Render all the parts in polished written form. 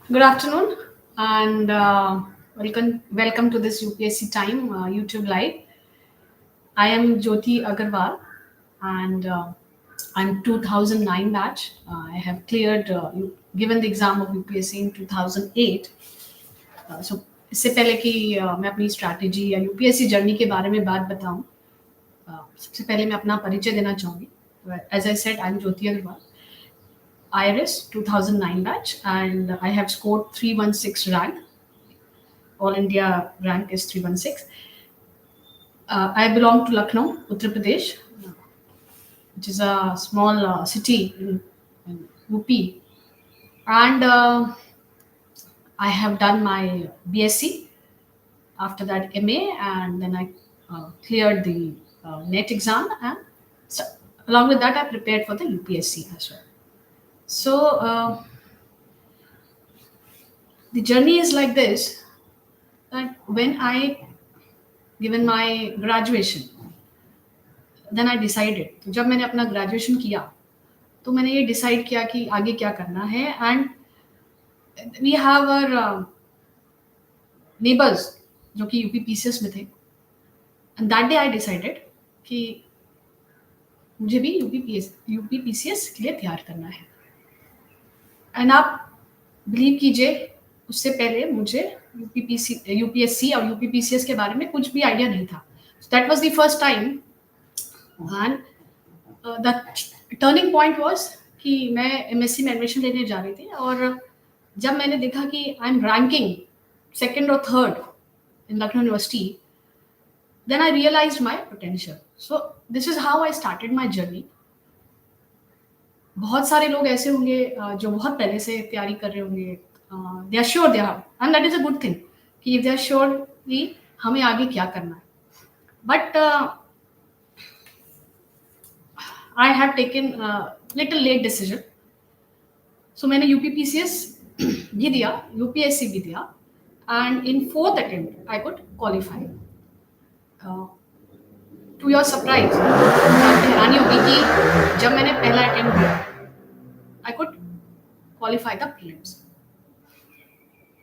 Good afternoon and welcome to this UPSC Time YouTube Live. I am Jyoti Agarwal and I'm 2009 batch. I have cleared, given the exam of UPSC in 2008. So इससे पहले कि मैं अपनी strategy या UPSC journey के बारे में बात बताऊं, सबसे पहले मैं अपना परिचय देना चाहूँगी. As I said, I'm Jyoti Agarwal. IRS 2009 batch and I have scored 316 rank. All India rank is 316. I belong to Lucknow, Uttar Pradesh, which is a small city in UP. And I have done my BSc, after that MA, and then I cleared the NET exam. And so, along with that, I prepared for the UPSC as well. So the journey is like this, that when I given my graduation, then I decided. तो जब मैंने अपना graduation किया तो मैंने ये decide किया कि आगे क्या करना है. And we have our neighbours जो कि यूपी पीसीएस में थे. And that day I decided कि मुझे भी यूपी पीसीएस के लिए तैयार करना है. एंड आप बिलीव कीजिए, उससे पहले मुझे यूपीएससी और यूपी पीसीएस के बारे में कुछ भी आइडिया नहीं था. That was the first time. And the turning point was कि मैं एमएससी में एडमिशन लेने जा रही थी, और जब मैंने देखा कि आई एम रैंकिंग सेकंड और third in Lucknow university, then I realised my potential. So this is how I started my journey. बहुत सारे लोग ऐसे होंगे जो बहुत पहले से तैयारी कर रहे होंगे. They are sure they are, and that is a good thing कि दे आर श्योर कि हमें आगे क्या करना है. But I have taken a little late decision. So मैंने यूपीपीसीएस भी दिया, यूपीएससी भी दिया, and in fourth attempt I could qualify. To your surprise, आपको हैरानी होगी कि जब मैंने पहला अटेम्प्ट दिया, I could qualify the prelims,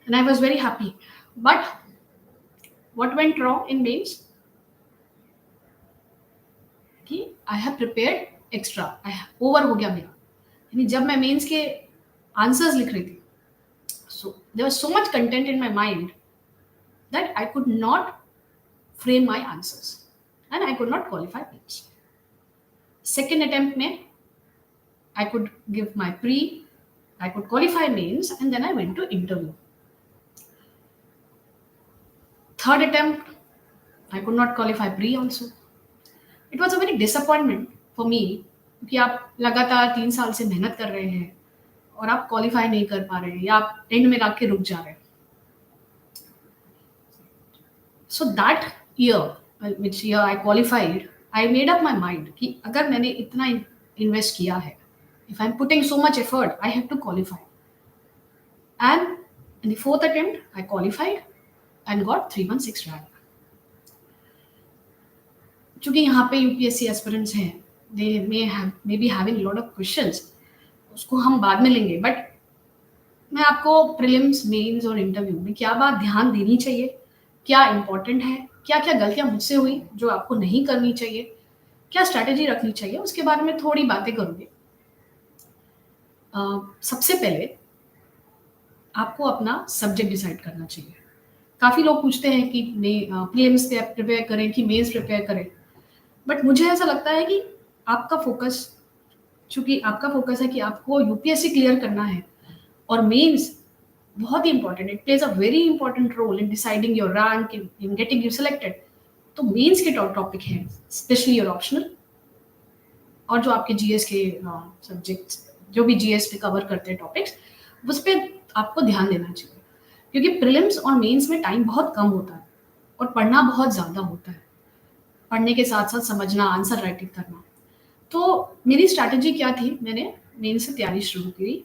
and I was very happy. But what went wrong in mains? कि I have prepared extra, over हो गया मेरा. यानी जब मैं मेंस के आंसर्स लिख रही थी, so there was so much content in my mind that I could not frame my answers and I could not qualify mains. Second attempt में I could give my pre, I could qualify mains, and then I went to interview. Third attempt I could not qualify pre also. It was a very disappointment for me क्योंकि आप लगातार 3 साल से मेहनत कर रहे हैं और आप क्वालिफाई नहीं कर पा रहे हैं, या आप एंड में आके रुक जा रहे हैं. So that year which year I qualified, I made up my mind कि अगर मैंने इतना इन्वेस्ट किया है, if I am putting so much effort, I have to qualify. And in the fourth attempt I qualified and got 316 rank. चूंकि यहाँ पे UPSC aspirants हैं, they may be having lot of questions, उसको हम बाद में लेंगे. बट मैं आपको प्रीलिम्स, मेंस और इंटरव्यू में क्या बात ध्यान देनी चाहिए, क्या इंपॉर्टेंट है, क्या क्या गलतियां मुझसे हुई जो आपको नहीं करनी चाहिए, क्या स्ट्रैटेजी रखनी चाहिए, उसके बारे में थोड़ी बातें करूँगी. सबसे पहले आपको अपना सब्जेक्ट डिसाइड करना चाहिए. काफ़ी लोग पूछते हैं कि प्रीलिम्स प्रिपेयर करें कि मेंस प्रिपेयर करें, बट मुझे ऐसा लगता है कि आपका फोकस, चूंकि आपका फोकस है कि आपको यूपीएससी क्लियर करना है, और मेंस बहुत ही important, it plays a very important role in deciding your rank, in getting you selected. तो मेंस के टॉपिक हैं, स्पेशली योर ऑप्शनल और जो आपके जीएस के सब्जेक्ट्स, जो भी जीएस पे कवर करते हैं टॉपिक्स, उस पर आपको ध्यान देना चाहिए. क्योंकि प्रीलिम्स और मेंस में टाइम बहुत कम होता है और पढ़ना बहुत ज़्यादा होता है. पढ़ने के साथ साथ समझना, आंसर राइटिंग करना. तो मेरी स्ट्रैटेजी क्या थी, मैंने मेंस से तैयारी शुरू की.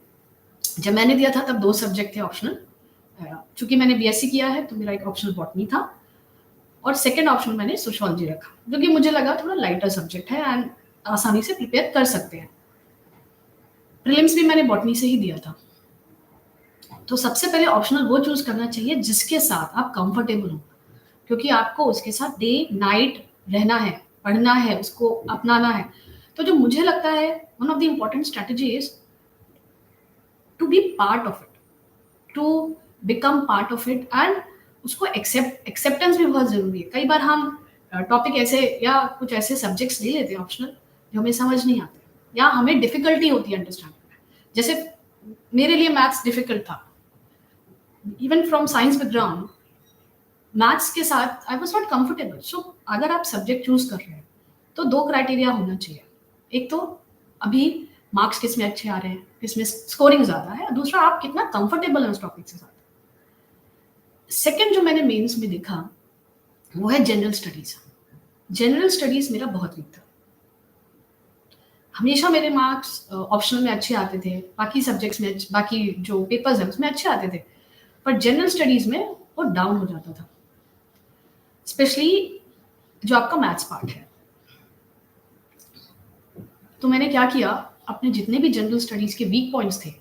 जब मैंने दिया था तब 2 सब्जेक्ट थे ऑप्शनल. चूंकि मैंने बीएससी किया है तो मेरा एक ऑप्शनल बॉटनी था, और सेकंड ऑप्शन मैंने सोशियोलॉजी रखा, क्योंकि मुझे लगा थोड़ा लाइटर सब्जेक्ट है एंड आसानी से प्रिपेयर कर सकते हैं. प्रीलिम्स भी मैंने बॉटनी से ही दिया था. तो सबसे पहले ऑप्शनल वो चूज़ करना चाहिए जिसके साथ आप कंफर्टेबल हो, क्योंकि आपको उसके साथ डे नाइट रहना है, पढ़ना है, उसको अपनाना है। तो जो मुझे लगता है one of the important strategy is to be part of it, to become part of it and उसको एक्सेप्टेंस भी बहुत ज़रूरी है। कई बार हम टॉपिक ऐसे या कुछ ऐसे सब्जेक्ट्स ले लेते हैं ऑप्शनल जो हमें समझ नहीं आते या हमें डिफ़िकल्टी होती है अंडरस्टैंडिंग में। जैसे मेरे लिए मैथ्स डिफ़िकल्ट था, even from science background maths के साथ आई वाज़ नॉट कंफर्टेबल। सो अगर आप सब्जेक्ट चूज़ कर रहे हैं, तो 2 क्राइटेरिया होना चाहिए। एक तो अभी मार्क्स किसमें अच्छे आ रहे हैं, किसमें स्कोरिंग ज़्यादा है, दूसरा आप कितना कंफर्टेबल हैं उस टॉपिक के साथ। सेकंड जो मैंने मेंस में देखा, वो है जनरल स्टडीज़। जनरल स्टडीज़ मेरा बहुत वीक था। हमेशा मेरे मार्क्स ऑप्शनल में अच्छे आते थे, बाकी सब्जेक्ट्स में बाकी जो पेपर्स हैं उसमें अच्छे आते थे, पर जनरल स्टडीज़ में वो डाउन हो जाता था। स्पेशली जो आपका मैथ्स पार्ट है। तो मैंने क्या किया, अपने जितने भी जनरल स्टडीज़ के वीक पॉइंट्स थे,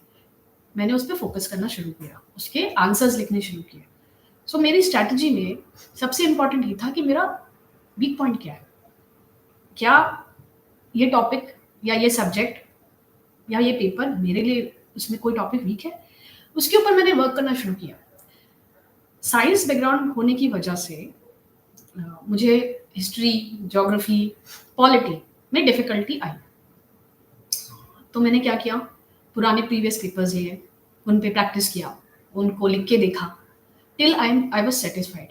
मैंने उस पे फ़ोकस करना शुरू किया, उसके आंसर्स लिखने शुरू किए। सो मेरी स्ट्रैटेजी में सबसे इम्पोर्टेंट ये था कि मेरा वीक पॉइंट क्या है? क्या ये टॉपिक या ये सब्जेक्ट या ये पेपर मेरे लिए उसमें कोई टॉपिक वीक है? उसके ऊपर मैंने वर्क करना शुरू किया। साइंस बैकग्राउंड होने की वजह से मुझे हिस्ट्री, ज्योग्राफी, पॉलिटी में डिफ़िकल्टी आई। तो मैंने क्या किया, पुराने प्रीवियस पेपर्स लिए, उन पे प्रैक्टिस किया, उनको लिख के देखा, till I was satisfied.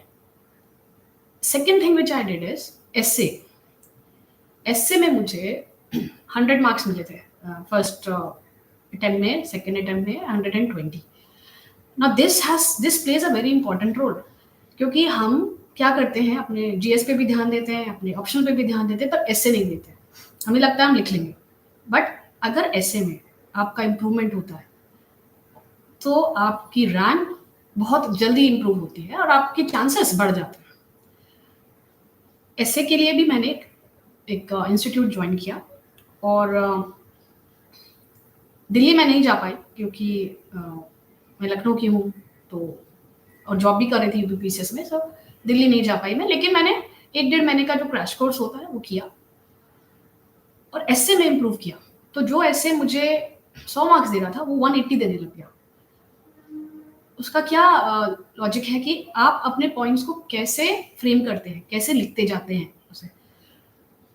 Second thing which I did is essay. Essay में मुझे 100 मार्क्स मिले थे फर्स्ट अटेम्प्ट में, सेकंड अटेम्प्ट में 120। Now this plays a very important role, क्योंकि हम क्या करते हैं, अपने जीएस पे भी ध्यान देते हैं, अपने ऑप्शनल पे भी ध्यान देते हैं, पर एस्से नहीं देते। हमें लगता है हम लिख लेंगे, बट अगर एस्से में आपका इम्प्रूवमेंट होता है, तो आपकी रैंक बहुत जल्दी इम्प्रूव होती है और आपके चांसेस बढ़ जाते हैं। एस्से के लिए भी मैंने एक इंस्टीट्यूट ज्वाइन किया और दिल्ली में नहीं जा पाई क्योंकि मैं लखनऊ की हूँ, तो और जॉब भी कर रही थी यूपीपीसीएस में, सो दिल्ली नहीं जा पाई मैं। लेकिन मैंने 1 डेढ़ महीने का जो क्रैश कोर्स होता है वो किया और एस्से में इम्प्रूव किया। तो जो एस्से मुझे 100 मार्क्स दे रहा था, वो 180 देने लग गया। उसका क्या लॉजिक है कि आप अपने पॉइंट्स को कैसे फ्रेम करते हैं, कैसे लिखते जाते हैं उसे,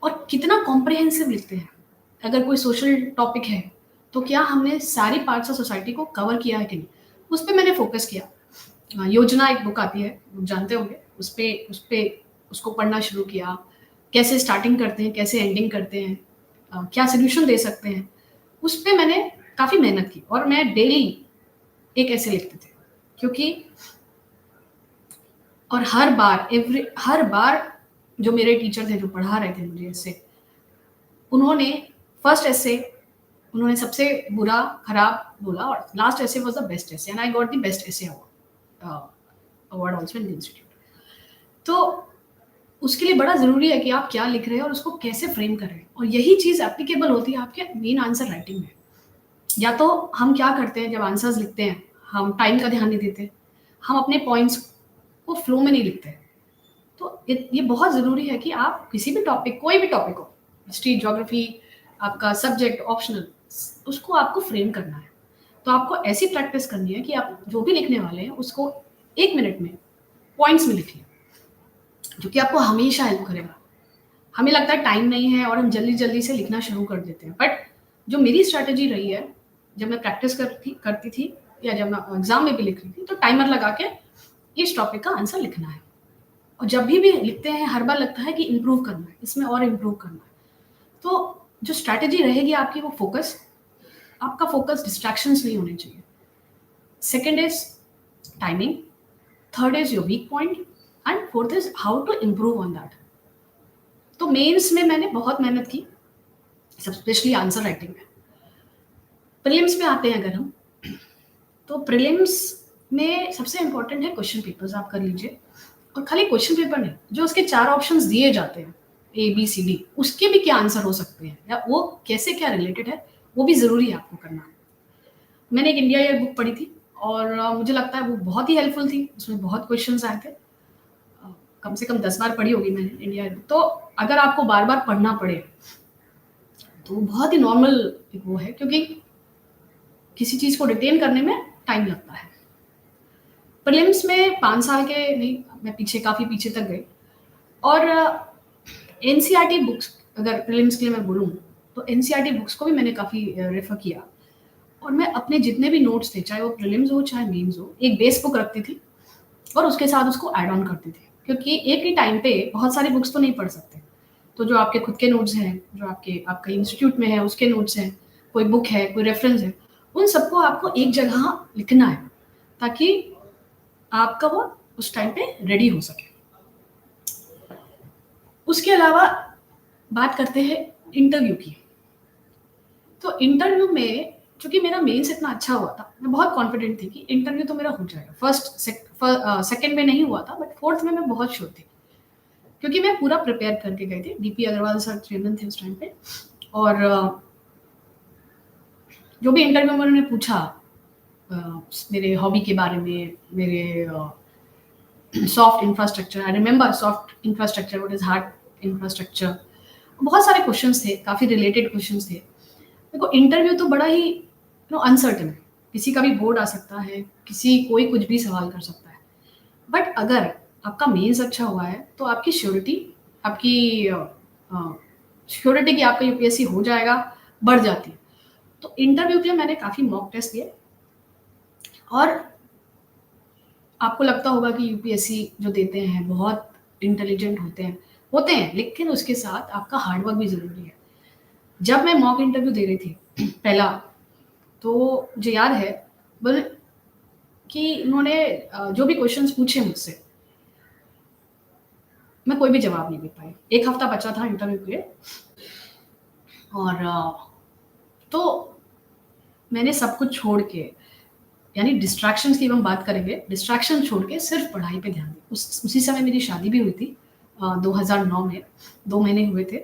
और कितना कॉम्प्रिहेंसिव लिखते हैं। अगर कोई सोशल टॉपिक है, तो क्या हमने सारी पार्ट्स ऑफ सोसाइटी को कवर किया है कि नहीं, उस पे मैंने फ़ोकस किया। योजना एक बुक आती है, आप जानते होंगे, उस पे उसको पढ़ना शुरू किया। कैसे स्टार्टिंग करते हैं, कैसे एंडिंग करते हैं, क्या सॉल्यूशन दे सकते हैं, उस पे मैंने काफ़ी मेहनत की और मैं डेली एक ऐसे लिखते थे, क्योंकि और हर बार जो मेरे टीचर थे, जो पढ़ा रहे थे मुझे ऐसे, उन्होंने फर्स्ट ऐसे उन्होंने सबसे बुरा, खराब बोला और last essay was the best essay and I got the best essay award also in the institute. तो उसके लिए बड़ा ज़रूरी है कि आप क्या लिख रहे हैं और उसको कैसे फ्रेम कर रहे हैं, और यही चीज़ एप्लीकेबल होती है आपके मेन आंसर राइटिंग में। या तो हम क्या करते हैं, जब आंसर्स लिखते हैं, हम टाइम का ध्यान नहीं देते, हम अपने पॉइंट्स को फ्लो में नहीं लिखते। तो ये बहुत ज़रूरी है कि आप किसी भी टॉपिक, कोई भी टॉपिक हो, हिस्ट्री, ज्योग्राफी, आपका सब्जेक्ट ऑप्शनल, उसको आपको फ्रेम करना है। तो आपको ऐसी प्रैक्टिस करनी है कि आप जो भी लिखने वाले हैं उसको 1 मिनट में पॉइंट्स में लिखिए, जो कि आपको हमेशा हेल्प करेगा। हमें लगता है टाइम नहीं है और हम जल्दी-जल्दी से लिखना शुरू कर देते हैं, बट जो मेरी स्ट्रैटेजी रही है, जब मैं प्रैक्टिस करती थी या जब मैं एग्ज़ाम में भी लिख रही थी, तो टाइमर लगा के इस टॉपिक का आंसर लिखना है। और जब भी लिखते हैं, हर बार लगता है कि इम्प्रूव करना है, इसमें और इम्प्रूव करना है। तो जो स्ट्रैटेजी रहेगी आपकी, वो फ़ोकस, आपका फ़ोकस डिस्ट्रैक्शंस नहीं होने चाहिए। Second is timing, third is your weak point and fourth is how to improve on that. तो मेंस में मैंने बहुत मेहनत की, सब स्पेशली आंसर राइटिंग में। प्रीलिम्स में आते हैं अगर हम, तो प्रीलिम्स में सबसे इम्पोर्टेंट है क्वेश्चन पेपर्स, आप कर लीजिए। और खाली क्वेश्चन पेपर नहीं, जो उसके 4 ऑप्शंस दिए जाते हैं, ए, बी, सी, डी, उसके भी क्या आंसर हो सकते हैं या वो कैसे क्या रिलेटेड है, वो भी ज़रूरी है आपको करना। मैंने एक इंडिया ईयर बुक पढ़ी थी और मुझे लगता है वो बहुत ही हेल्पफुल थी, उसमें बहुत क्वेश्चंस आए थे। कम से कम 10 बार पढ़ी होगी मैंने इंडिया में। तो अगर आपको बार-बार पढ़ना पड़े, तो बहुत ही नॉर्मल एक वो है, क्योंकि किसी चीज़ को रिटेन करने में टाइम लगता है। प्रीलिम्स में 5 साल के नहीं, मैं पीछे काफ़ी पीछे तक गई। और एनसीईआरटी बुक्स, अगर प्रीलिम्स के लिए मैं बोलूँ, तो एनसीईआरटी बुक्स को भी मैंने काफ़ी रेफ़र किया। और मैं अपने जितने भी नोट्स थे, चाहे वो प्रीलिम्स हो, चाहे मेन्स हो, एक बेस बुक रखती थी और उसके साथ उसको ऐड ऑन करती थी। क्योंकि एक ही टाइम पे बहुत सारी बुक्स तो नहीं पढ़ सकते। तो जो आपके खुद के नोट्स हैं, जो आपके इंस्टीट्यूट में है, उसके नोट्स हैं, कोई बुक है, कोई रेफ़रेंस है, उन सबको आपको एक जगह लिखना है, ताकि आपका वो उस टाइम पे रेडी हो सके। उसके अलावा बात करते हैं इंटरव्यू की। तो इंटरव्यू में चूँकि मेरा मेंस इतना अच्छा हुआ था, मैं बहुत कॉन्फिडेंट थी कि इंटरव्यू तो मेरा हो जाएगा। सेकंड में नहीं हुआ था, बट फोर्थ में मैं बहुत श्योर थी। क्योंकि मैं पूरा प्रिपेयर करके गई थी। डीपी अग्रवाल सर चेयरमैन थे उस टाइम पे। और जो भी इंटरव्यू में उन्होंने पूछा, अ, मेरे हॉबी के बारे में, मेरे soft infrastructure, I remember soft infrastructure, what is hard infrastructure. बहुत सारे क्वेश्चन्स थे, काफ़ी रिलेटेड क्वेश्चन्स थे। देखो इंटरव्यू तो बड़ा ही अनसर्टेन है, किसी का भी बोर्ड आ सकता है, कोई कुछ भी सवाल कर सकता है। बट अगर आपका मेंस अच्छा हुआ है, तो आपकी आपकी श्योरिटी कि आपका यूपीएससी हो जाएगा बढ़ जाती है। तो इंटरव्यू के लिए मैंने काफ़ी मॉक टेस्ट दिए। और आपको लगता होगा कि यूपीएससी जो देते हैं बहुत इंटेलिजेंट होते हैं, लेकिन उसके साथ आपका हार्ड वर्क भी ज़रूरी है। जब मैं मॉक इंटरव्यू दे रही थी पहला, तो मुझे याद है बोले कि उन्होंने जो भी क्वेश्चंस पूछे मुझसे, मैं कोई भी जवाब नहीं दे पाई। 1 हफ्ता बचा था इंटरव्यू के लिए। और तो मैंने सब कुछ छोड़ के, यानी डिस्ट्रैक्शंस की हम बात करेंगे, डिस्ट्रैक्शन छोड़ के सिर्फ पढ़ाई पे ध्यान दिया। उसी समय मेरी शादी भी हुई थी, 2009 में, 2 महीने हुए थे।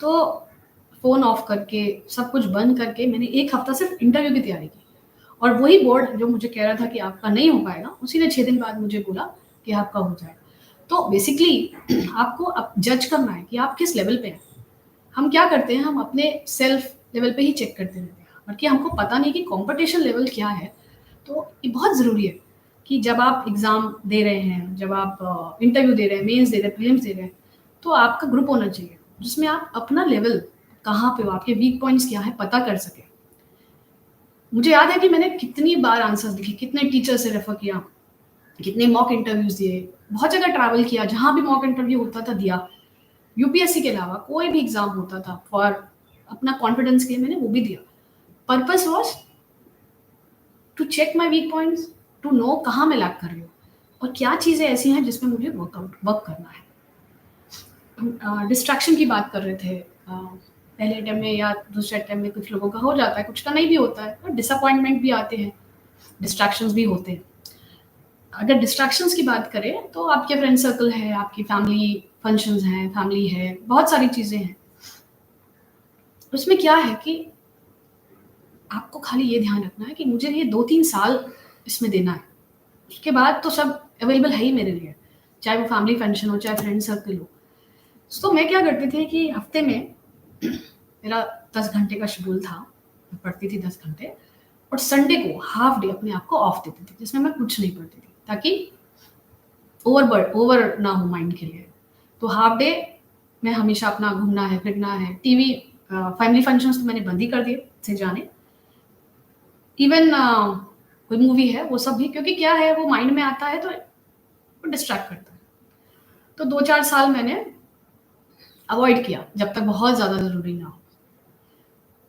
तो फ़ोन ऑफ करके, सब कुछ बंद करके मैंने 1 हफ्ता सिर्फ इंटरव्यू की तैयारी की। और वही बोर्ड जो मुझे कह रहा था कि आपका नहीं हो पाएगा, उसी ने 6 दिन बाद मुझे बोला कि आपका हो जाएगा। तो बेसिकली आपको अब जज करना है कि आप किस लेवल पे हैं। हम क्या करते हैं, हम अपने सेल्फ लेवल पे ही चेक करते रहते हैं, बल्कि हमको पता नहीं कि कॉम्पिटिशन लेवल क्या है। तो ये बहुत ज़रूरी है कि जब आप एग्ज़ाम दे रहे हैं, जब आप इंटरव्यू दे रहे हैं, मेंस दे रहे हैं, प्रीलिम्स दे रहे हैं, तो आपका ग्रुप होना चाहिए, जिसमें आप अपना लेवल कहाँ पे हो, आपके वीक पॉइंट्स क्या हैं, पता कर सकें। मुझे याद है कि मैंने कितनी बार आंसर्स लिखे, कितने टीचर से रेफ़र किया, कितने मॉक इंटरव्यूज़ दिए, बहुत जगह ट्रैवल किया, जहाँ भी मॉक इंटरव्यू होता था दिया। यूपीएससी के अलावा कोई भी एग्ज़ाम होता था, फॉर अपना कॉन्फिडेंस के लिए मैंने वो भी दिया। Purpose was to check my weak points, to know कहाँ मैं लैग कर रही हूँ और क्या चीज़ें ऐसी हैं जिसमें मुझे वर्क करना है। हम डिस्ट्रैक्शन की बात कर रहे थे। पहले अटेम्प्ट में या दूसरे अटेम्प्ट में कुछ लोगों का हो जाता है, कुछ का नहीं भी होता है, और डिसअपॉइंटमेंट भी आते हैं, डिस्ट्रैक्शंस भी होते हैं। अगर डिस्ट्रैक्शंस की बात करें, तो आपके फ्रेंड सर्कल है, आपकी फैमिली फंक्शंस हैं, फैमिली है, बहुत सारी चीज़ें हैं। उसमें क्या है कि आपको खाली ये ध्यान रखना है कि मुझे ये 2-3 साल इसमें देना है। उसके बाद तो सब अवेलेबल है ही मेरे लिए, चाहे वो फैमिली फंक्शन हो, चाहे फ्रेंड सर्कल हो। तो मैं क्या करती थी कि हफ्ते में मेरा 10 घंटे का शेड्यूल था, मैं पढ़ती थी 10 घंटे, और संडे को हाफ डे अपने आप को ऑफ देती थी, जिसमें मैं कुछ नहीं पढ़ती थी, ताकि ओवर ना हो माइंड के लिए। तो हाफ डे में हमेशा अपना घूमना है, फिरना है, टीवी, फैमिली फंक्शंस तो मैंने बंद ही कर दिए थे जाने। इवन कोई मूवी है वो सब भी, क्योंकि क्या है वो माइंड में आता है तो वो डिस्ट्रैक्ट करता है। तो 2-4 साल मैंने अवॉइड किया जब तक बहुत ज़्यादा ज़रूरी ना हो।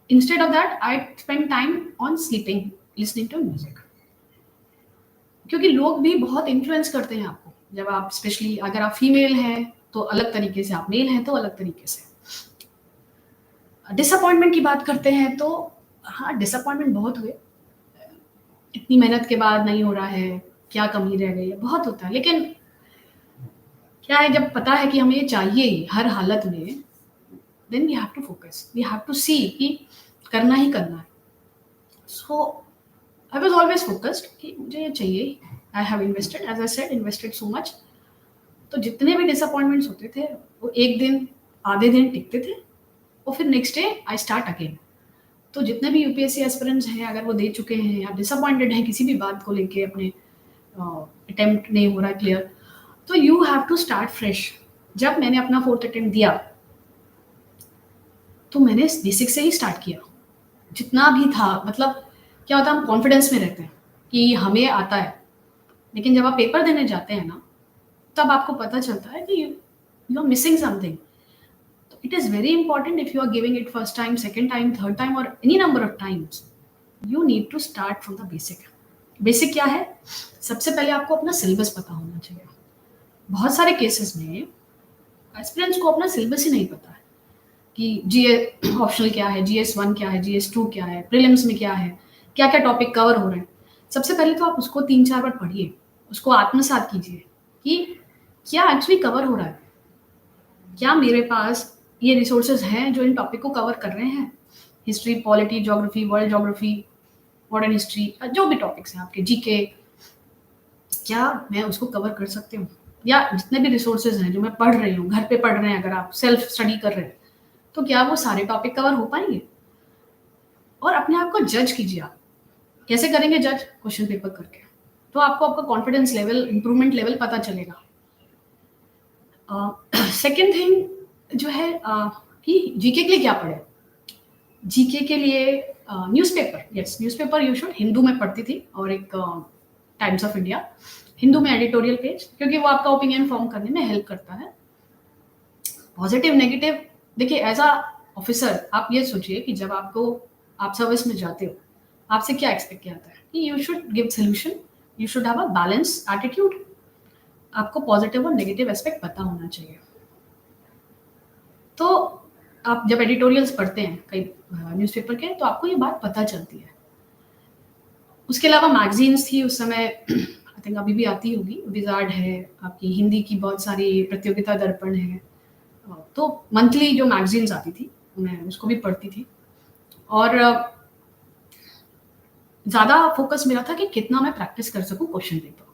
Instead of that I spend time on sleeping, listening to music. क्योंकि लोग भी बहुत इन्फ्लुएंस करते हैं आपको। जब आप स्पेशली अगर आप फीमेल हैं तो अलग तरीके से, आप मेल हैं तो अलग तरीके से। डिसअपॉइंटमेंट की बात करते हैं तो हाँ, डिसअपॉइंटमेंट बहुत हुए। इतनी मेहनत के बाद नहीं हो रहा है, क्या कमी रह गई है, बहुत होता है। लेकिन क्या है, जब पता है कि हमें ये चाहिए ही हर हालत में, then we have to focus, we have to see कि करना ही करना है। So I was always focused कि मुझे ये चाहिए. I have invested, as I said, invested so much. तो जितने भी डिसअपॉइंटमेंट्स होते थे वो एक दिन, आधे दिन टिकते थे, और फिर next day I start again. तो जितने भी यूपीएससी एस्पिरेंट्स हैं, अगर वो दे चुके हैं या डिसअपॉइंटेड हैं किसी भी बात को लेके, अपने अटेम्प्ट नहीं हो रहा है क्लियर, तो you have to start fresh. जब मैंने अपना 4th अटेम्प्ट दिया तो मैंने बेसिक से ही स्टार्ट किया, जितना भी था. मतलब क्या होता है, हम कॉन्फिडेंस में रहते हैं कि हमें आता है, लेकिन जब आप पेपर देने जाते हैं ना, तब आपको पता चलता है कि यू आर मिसिंग समथिंग. तो it is very important, if you are giving it first time, second time, third time, और any number of times, you need to start from the basic. Basic क्या है? सबसे पहले आपको अपना syllabus पता होना चाहिए. बहुत सारे केसेस में एस्पिरेंट्स को अपना सिलेबस ही नहीं पता है कि जीए ऑप्शनल क्या है, जीएस 1 क्या है, जीएस 2 क्या है, प्रीलिम्स में क्या है, क्या क्या टॉपिक कवर हो रहे हैं. सबसे पहले तो आप उसको 3-4 बार पढ़िए, उसको आत्मसात कीजिए कि क्या एक्चुअली कवर हो रहा है, क्या मेरे पास ये रिसोर्सेज हैं जो इन टॉपिक को कवर कर रहे हैं. History, polity, geography, world geography, modern history, जो भी टॉपिक्स हैं आपके, जीके, क्या मैं उसको कवर कर सकती हूँ. या जितने भी रिसोर्सेज हैं जो मैं पढ़ रही हूँ, घर पे पढ़ रहे हैं, अगर आप सेल्फ स्टडी कर रहे हैं, तो क्या वो सारे टॉपिक कवर हो पाएंगे. और अपने आप को जज कीजिए. आप कैसे करेंगे जज? क्वेश्चन पेपर करके. तो आपको आपका कॉन्फिडेंस लेवल, इंप्रूवमेंट लेवल पता चलेगा. सेकेंड थिंग जो है कि जीके के लिए क्या पढ़े. जीके के लिए newspaper, yes, newspaper you should. Hindu में पढ़ती थी, और एक टाइम्स ऑफ इंडिया. हिंदू में एडिटोरियल पेज, क्योंकि वो आपका ओपिनियन फॉर्म करने में हेल्प करता है. पॉजिटिव, नेगेटिव, देखिए एज अ ऑफिसर आप ये सोचिए कि जब आप सर्विस में जाते हो, आपसे क्या एक्सपेक्ट किया जाता है कि you should give solution, you should have a balance attitude. आपको पॉजिटिव और नेगेटिव एस्पेक्ट पता होना चाहिए. तो आप जब एडिटोरियल्स पढ़ते हैं कई न्यूज़पेपर के, तो आपको ये बात पता चलती है. उसके अलावा मैगजीन्स थी उस समय, आई थिंक अभी भी आती होगी. विजार्ड है, आपकी हिंदी की बहुत सारी प्रतियोगिता दर्पण है. तो मंथली जो मैगजीन्स आती थी, मैं उसको भी पढ़ती थी. और ज़्यादा फोकस मेरा था कि कितना मैं प्रैक्टिस कर सकूं क्वेश्चन पेपर.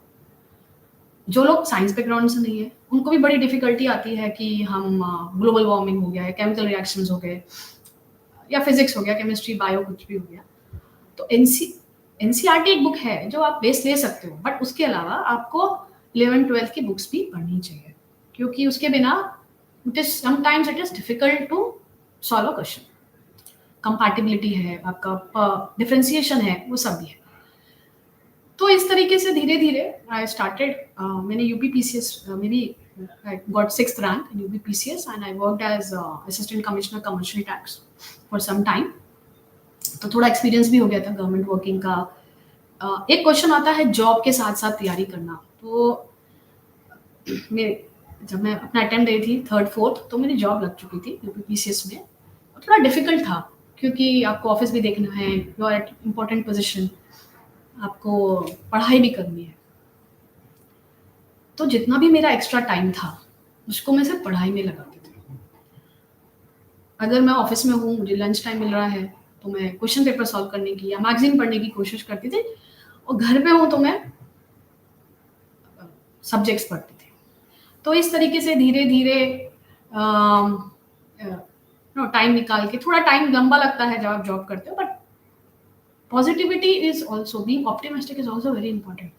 जो लोग साइंस बैकग्राउंड से नहीं है, उनको भी बड़ी डिफिकल्टी आती है कि हम ग्लोबल वार्मिंग हो गया है, केमिकल रिएक्शंस हो गए, या फिजिक्स हो गया, केमिस्ट्री, बायो, कुछ भी हो गया. तो एनसीईआरटी एक बुक है जो आप बेस ले सकते हो, बट उसके अलावा आपको 11th-12th की बुक्स भी पढ़नी चाहिए, क्योंकि उसके बिना it is sometimes it is difficult to solve a question. Compatibility है, आपका डिफरेंशिएशन है, वो सब भी है. तो इस तरीके से धीरे धीरे आई स्टार्टेड. मैंने यूपीपीसीएस में भी I got 6th rank in UPPCS, and I worked as Assistant Commissioner Commercial Tax for some time. तो थोड़ा एक्सपीरियंस भी हो गया था गवर्नमेंट वर्किंग का. एक क्वेश्चन आता है जॉब के साथ साथ तैयारी करना. तो मेरे जब मैं अपना अटेम्प्ट दी थी 3rd-4th, तो मेरी जॉब लग चुकी थी यूपीपीसीएस में. और थोड़ा डिफिकल्ट था, क्योंकि आपको ऑफिस भी देखना है, you are at important position, आपको पढ़ाई भी करनी है. तो जितना भी मेरा एक्स्ट्रा टाइम था, उसको मैं सिर्फ पढ़ाई में लगाती थी. अगर मैं ऑफिस में हूँ, मुझे लंच टाइम मिल रहा है, तो मैं क्वेश्चन पेपर सॉल्व करने की या मैगजीन पढ़ने की कोशिश करती थी. और घर पे हूँ तो मैं सब्जेक्ट्स पढ़ती थी. तो इस तरीके से धीरे धीरे टाइम निकाल के, थोड़ा टाइम लंबा लगता है जब आप जॉब करते हो, but positivity is also, being optimistic is also very important.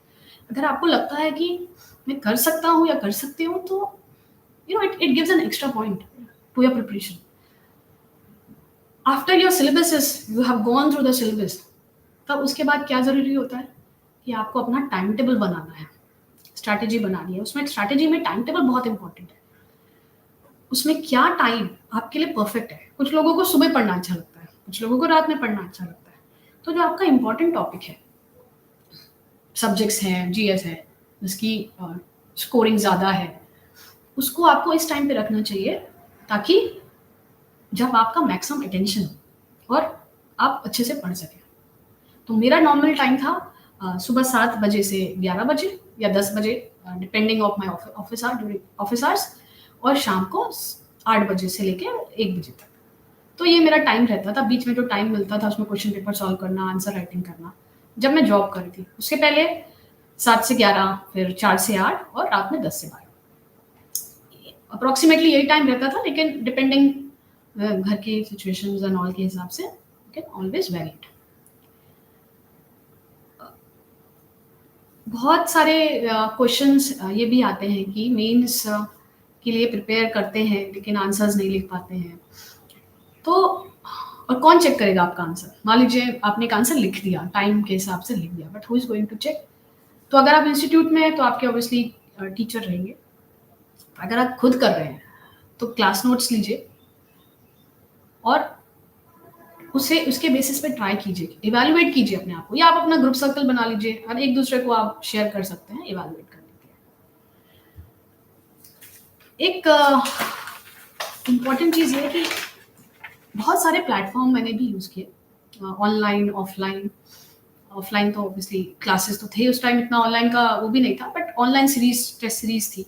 अगर आपको लगता है कि मैं कर सकता हूँ या कर सकती हूँ, तो it gives an extra point to your preparation. After your syllabus is, you have gone through the syllabus, तब उसके बाद क्या ज़रूरी होता है कि आपको अपना टाइम टेबल बनाना है, स्ट्रैटेजी बनानी है. उसमें स्ट्रैटेजी में टाइम टेबल बहुत इंपॉर्टेंट है. उसमें क्या टाइम आपके लिए परफेक्ट है. कुछ लोगों को सुबह पढ़ना अच्छा लगता है, कुछ लोगों को रात में पढ़ना अच्छा लगता है. तो जो आपका इंपॉर्टेंट टॉपिक है, सब्जेक्ट्स हैं, जीएस है, जिसकी स्कोरिंग ज़्यादा है, उसको आपको इस टाइम पे रखना चाहिए, ताकि जब आपका मैक्सिमम अटेंशन और आप अच्छे से पढ़ सकें. तो मेरा नॉर्मल टाइम था सुबह 7 बजे से 11 बजे या 10 बजे, depending of my office hours, और शाम को 8 बजे से लेके 1 बजे तक. तो ये मेरा टाइम रहता था. बीच में जो टाइम मिलता था उसमें क्वेश्चन पेपर सॉल्व करना, आंसर राइटिंग करना. जब मैं जॉब कर रही थी। उसके पहले 7 से 11, फिर 4 से 8 और रात में 10 से 12। अप्रॉक्सीमेटली यही टाइम रहता था, लेकिन डिपेंडिंग घर की सिचुएशंस एंड ऑल के हिसाब से कैन ऑलवेज वेरीड। बहुत सारे क्वेश्चंस ये भी आते हैं कि मेंस के लिए प्रिपेयर करते हैं लेकिन आंसर्स नहीं लिख पाते हैं। तो और कौन चेक करेगा आपका आंसर? मान लीजिए आपने एक आंसर लिख दिया, टाइम के हिसाब से लिख दिया, but who is going to check? तो अगर आप इंस्टीट्यूट में हैं तो आपके ऑब्वियसली टीचर रहेंगे। अगर आप खुद कर रहे हैं तो क्लास नोट्स लीजिए और उसे उसके बेसिस पे ट्राई कीजिए, इवैल्यूएट कीजिए अपने आप को, या आप अपना ग्रुप सर्कल बना लीजिए और एक दूसरे को आप शेयर कर सकते हैं इवैल्यूएट करने के लिए। एक इम्पॉर्टेंट चीज़ ये है कि बहुत सारे प्लेटफॉर्म मैंने भी यूज़ किए, ऑनलाइन, ऑफलाइन। ऑफलाइन तो ऑब्वियसली क्लासेस तो थे उस टाइम, इतना ऑनलाइन का वो भी नहीं था, but online series, test series थी,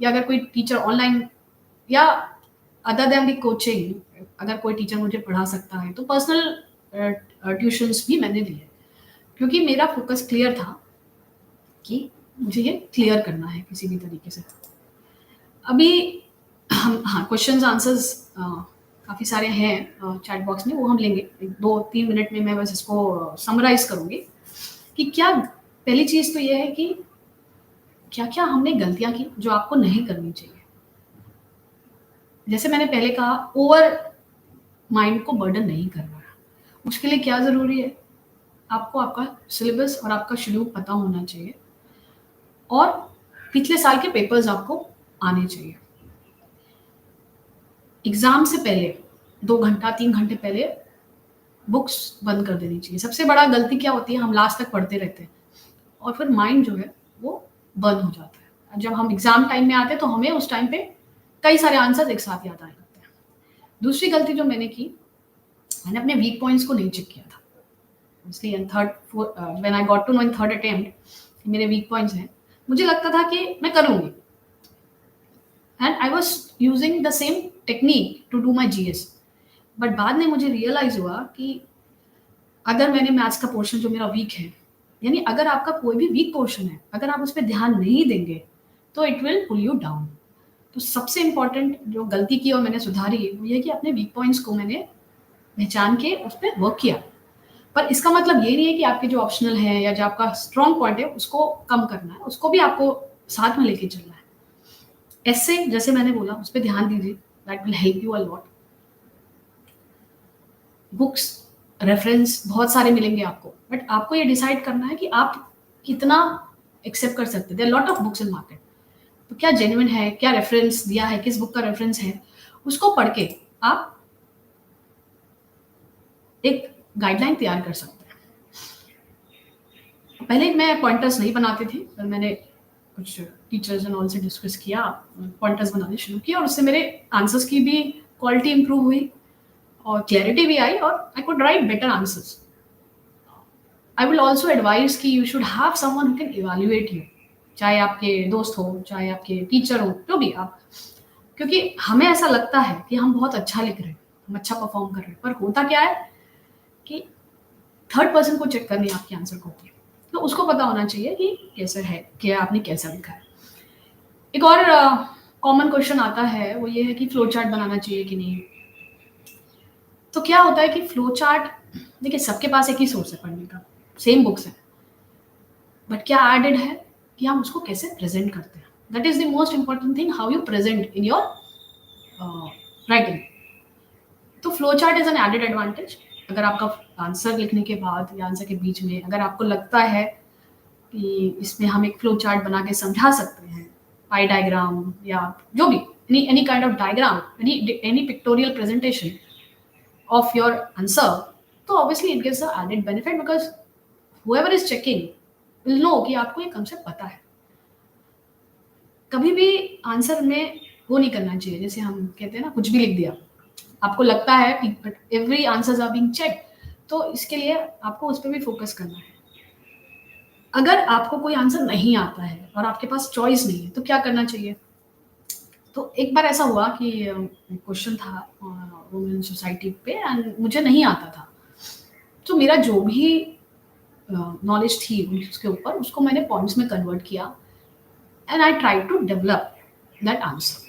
या अगर कोई टीचर ऑनलाइन, या अदर देन दी कोचिंग, अगर कोई टीचर मुझे पढ़ा सकता है तो पर्सनल ट्यूशंस भी मैंने लिए, क्योंकि मेरा फोकस क्लियर था कि मुझे ये क्लियर करना है किसी भी तरीके से। अभी हम, हाँ, क्वेश्चंस आंसर्स काफ़ी सारे हैं चैट बॉक्स में, वो हम लेंगे। 2-3 मिनट में मैं बस इसको समराइज करूँगी कि क्या पहली चीज़ तो ये है कि क्या-क्या हमने गलतियाँ की जो आपको नहीं करनी चाहिए। जैसे मैंने पहले कहा, ओवर माइंड को बर्डन नहीं करना है। उसके लिए क्या ज़रूरी है? आपको आपका सिलेबस और आपका शेड्यूल पता होना चाहिए और पिछले साल के पेपर्स आपको आने चाहिए। एग्ज़ाम से पहले 2 घंटा, 3 घंटे पहले बुक्स बंद कर देनी चाहिए। सबसे बड़ा गलती क्या होती है? हम लास्ट तक पढ़ते रहते हैं और फिर माइंड जो है वो बंद हो जाता है। जब हम एग्ज़ाम टाइम में आते हैं तो हमें उस टाइम पे कई सारे आंसर्स एक साथ याद आने लगते हैं। दूसरी गलती जो मैंने की, मैंने अपने वीक पॉइंट्स को नहीं चेक किया था। इसलिए when I got to know in third attempt मेरे वीक पॉइंट्स हैं, मुझे लगता था कि मैं कर लूँगी, and I was using the same technique to do my GS. But बाद में मुझे रियलाइज़ हुआ कि अगर मैंने मैथ्स का पोर्शन जो मेरा वीक है, यानी अगर आपका कोई भी वीक पोर्शन है, अगर आप उस पे ध्यान नहीं देंगे, तो it will pull you down. तो सबसे इम्पोर्टेंट जो गलती की और मैंने सुधारी है, वो ये है कि अपने वीक पॉइंट्स को मैंने पहचान के उस पे वर्क किया। पर इसका मतलब ये नहीं है कि आपके जो ऑप्शनल है या जो आपका स्ट्रॉन्ग पॉइंट है, उसको कम करना है, उसको भी आपको साथ में लेके चलना है। ऐसे जैसे मैंने बोला, उस पे ध्यान दीजिए, that will help you a lot. Books, reference बहुत सारे मिलेंगे आपको, बट आपको ये डिसाइड करना है कि आप कितना एक्सेप्ट कर सकते हैं। There are lot of books in market, तो क्या जेन्युइन है, क्या रेफरेंस दिया है, किस बुक का रेफरेंस है, उसको पढ़ के आप एक गाइडलाइन तैयार कर सकते हैं। पहले मैं पॉइंटर्स नहीं बनाती थी, पर मैंने कुछ टीचर्स एंड ऑल से डिस्कस किया, पॉइंटर्स बनाने शुरू किया, और उससे मेरे आंसर्स की भी क्वालिटी इंप्रूव हुई और क्लैरिटी भी आई, और I could write better answers. I will also advise कि you should have someone who can evaluate you, चाहे आपके दोस्त हो, चाहे आपके टीचर हो, जो भी आप, क्योंकि हमें ऐसा लगता है कि हम बहुत अच्छा लिख रहे हैं, हम अच्छा परफॉर्म कर रहे हैं, पर होता क्या है कि थर्ड पर्सन को चेक करनी है आपके आंसर को, तो उसको पता होना चाहिए कि कैसा है, क्या आपने कैसा लिखा है। एक और कॉमन क्वेश्चन आता है, वो ये है कि फ्लो चार्ट बनाना चाहिए कि नहीं। तो क्या होता है कि फ्लो चार्ट, देखिए सबके पास एक ही सोर्स है पढ़ने का, सेम बुक्स है, बट क्या एडेड है कि हम उसको कैसे प्रेजेंट करते हैं। That is the most important thing, how you present in your writing. तो flow chart is an added advantage. अगर आपका आंसर लिखने के बाद या आंसर के बीच में अगर आपको लगता है कि इसमें हम एक फ्लो चार्ट बना के समझा सकते हैं, पाई डायग्राम या जो भी, any kind of diagram, any pictorial presentation of your answer, तो obviously it gives a added benefit, because whoever is checking will know कि आपको ये कंसेप्ट पता है। कभी भी आंसर में वो नहीं करना चाहिए, जैसे हम कहते हैं ना, कुछ भी लिख दिया, आपको लगता है कि every answers are being check, तो इसके लिए आपको उस पर भी फोकस करना है। अगर आपको कोई आंसर नहीं आता है और आपके पास चॉइस नहीं है, तो क्या करना चाहिए? तो एक बार ऐसा हुआ कि क्वेश्चन था वुमेन सोसाइटी पे, एंड मुझे नहीं आता था, तो मेरा जो भी नॉलेज थी उसके ऊपर, उसको मैंने पॉइंट्स में कन्वर्ट किया and I try to develop that answer.